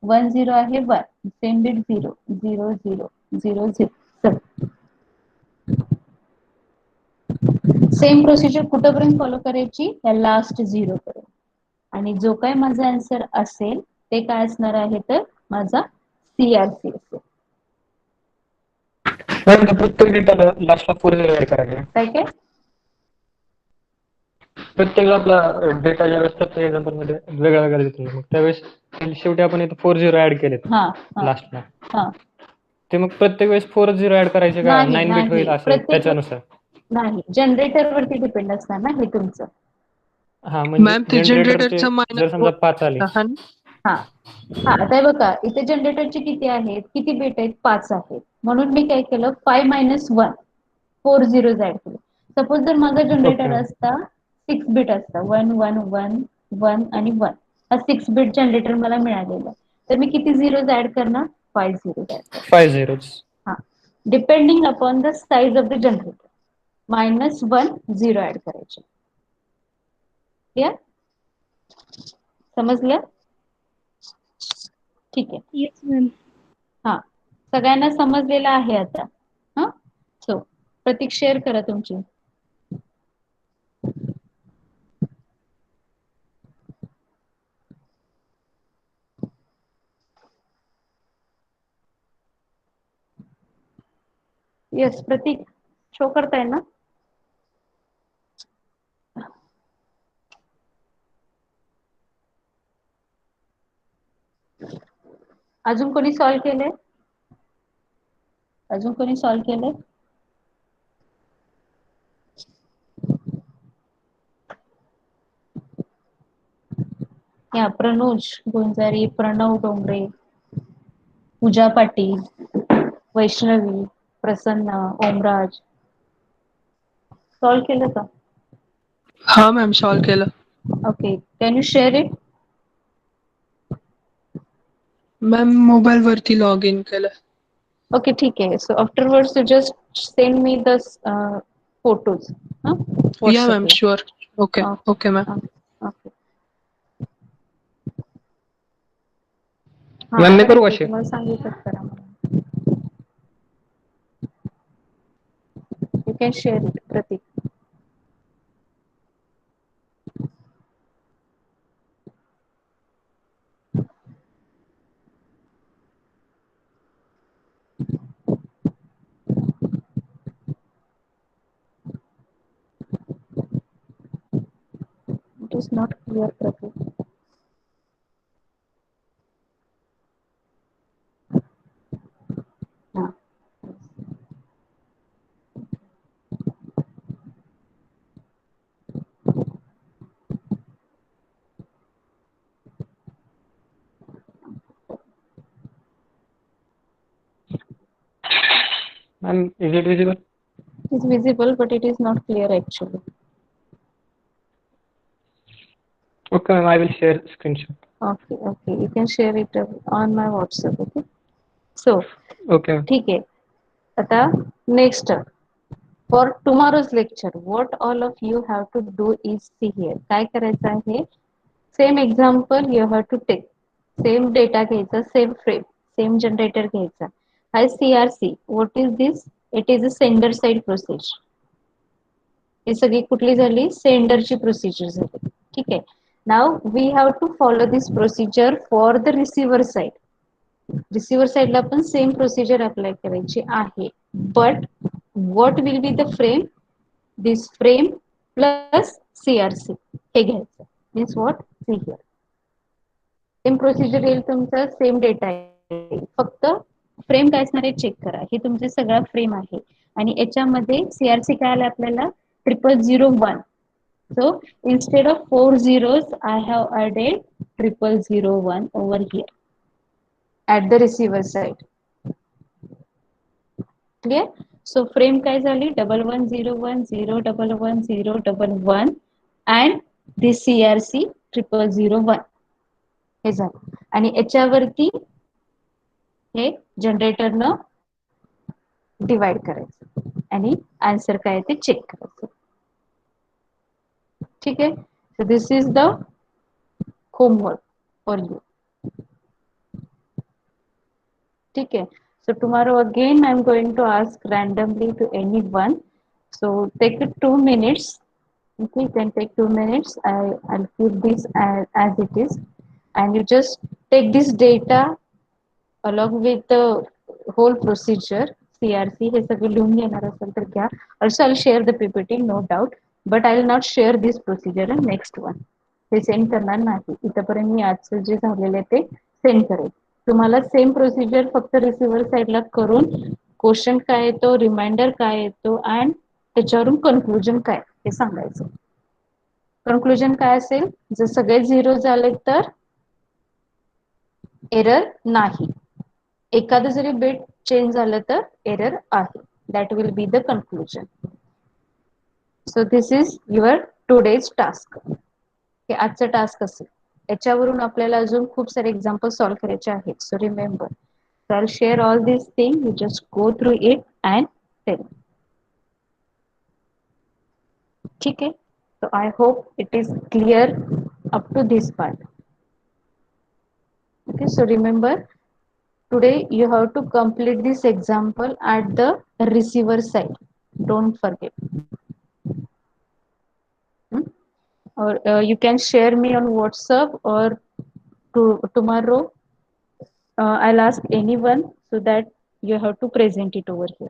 10 आहे 1, सेम बिट 0 0 0 0 0. सेम प्रोसिजर कुठपर्यंत फॉलो करायची, या लास्ट 0 पर्यंत. आणि जो काय माझा आन्सर असेल ते काय असणार आहे तर माझा CRC असेल. प्रत्येक डेटाला लास्टला 4 ऍड करायचे. काय काय प्रत्येक आपला डेटा ज्यावेळेस प्रत्येक एक्झाम्पल मध्ये वेगळा वेगळा देतो, मग त्यावेळेस शेवटी आपण इथे 40 ऍड केलेत हा हा लास्टला. हा ते मग प्रत्येक वेळेस 40 ऍड करायचे का नाही 9 बिट होईल नाही, असं प्रत्येक त्याच्यानुसार? नाही, जनरेटर वरती डिपेंड असणार ना हे तुमचं. हा म्हणजे मॅम ते जनरेटरचे जनरेटरचं जर समजा 5 आले. मायनस हा हा, आता बघा इथे जनरेटरचे किती आहेत, किती बिट आहेत, 5 आहेत. म्हणून मी काय केलं, 5 - 1 4 झिरोज ऍड केले. सपोज जर माझा जनरेटर ओके. असता 6 बिट असता 1 1 1 1 आणि 1, हा 6 बिट जनरेटर मला मिळालेला, तर मी किती झिरोज ऍड करणार, 5 झिरोज ऍड करणार. 5 zeros. हा, depending upon the size of the generator. -1 0 add करायचे. क्लियर, समजलं? ठीक आहे. Yes, ma'am. हा, सगळ्यांना समजलेलं आहे आता. हा, सो प्रतीक शेअर करा तुमची. येस प्रतीक, शो करताय ना? अजून कोणी सॉल्व केलंय? अजून कोणी सॉल्व केलंय? या प्रणोज गुंजारी, प्रणव डोंगरे, पूजा पाटील, वैष्णवी, प्रसन्न, ओमराज, सॉल्व केलं का? हा मॅम सॉल्व केलं. Okay, can you share it? Ma'am mobile वरती लॉग इन केलं. ओके ठीक आहे. So afterwards you just send me the photos. Yeah ma'am sure. Okay okay ma'am. Okay. हा, मॅम मी करू करा का की, शेअर? तुम्हाला सांगितलं करा मला. You can share it Pratik. It is not clear, Pratik. Ah. Ma'am, is it visible? It is visible, but it is not clear actually. Okay, ma'am, I will share screenshot. Okay, okay. You can share it on my WhatsApp. Okay. So, Okay, ma'am. ठीक आहे. आता next. For tomorrow's lecture, what all of you have to do is see here. काय करायचं आहे? Same example you have to take. Same data घ्यायचा, same frame, same generator घ्यायचा. Hi CRC. What is this? It is a sender side procedure. ही सगळी कुठली झाली? सेंडरची procedure झाली. ठीक आहे. Now we have to follow this procedure for the receiver side. Receiver साइडला पण सेम प्रोसिजर अप्लाय करायची आहे. But what will be the frame? This frame plus CRC हे घ्यायचं. Means what? See here. Same procedure येईल तुमचं, same data येईल. फक्त फ्रेम काय असणार आहे चेक करा. हे तुमचे सगळा फ्रेम आहे आणि याच्यामध्ये सीआरसी काय आलं आपल्याला 0001. So instead of 4 zeros, I have added 0001 over here at the receiver side. Clear? So frame काय झाली 110101011011 and this CRC 0001 हे झालं आणि याच्यावरती हे जनरेटरनं डिवाइड करायचं आणि आन्सर काय ते चेक करायचं. ठीक आहे. So this is the homework for you. ठीक है. So tomorrow again I am going to ask randomly to anyone. So take 2 minutes. Okay, you can take 2 minutes. I'll keep this as it is, and you just take this data along with the whole procedure. CRC हे सगळं लिहून घेणार असेल तर घ्या. Also I'll share the PPT, no doubt, but I will not share this procedure and next one. ते send करणार नाही. इथपर्यंत मी आजचं जे झालेलं ते सेंड करेल. तुम्हाला सेम प्रोसिजर फक्त रिसिव्हर साइडला करून क्वेश्चन काय येतो, रिमाइंडर काय येतो आणि त्याच्यावरून कन्क्लुजन काय हे सांगायचं. कन्क्लुजन काय असेल, जर सगळे झिरो झाले तर एरर नाही, एखादं जरी बिट चेंज झालं तर एरर आहे. That will be the conclusion. So this is your today's task. हे आजचं टास्क असेल. याच्यावरून आपल्याला अजून खूप सारे एक्झाम्पल सॉल्व्ह करायचे आहेत. So remember, so I'll share all these things. You just go through it and tell. ठीक है. So I hope it is clear up to this part. Okay. So remember, today you have to complete this example at the receiver side. Don't forget. Or you can share me on WhatsApp or tomorrow. I'll ask anyone so that you have to present it over here.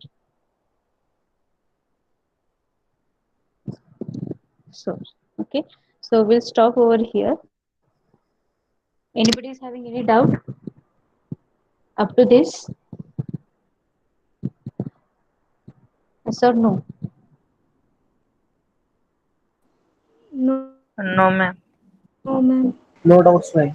So, okay. So we'll stop over here. Anybody is having any doubt up to this? Yes or no? No, No, ma'am. no, ma'am. No doubts, ma'am.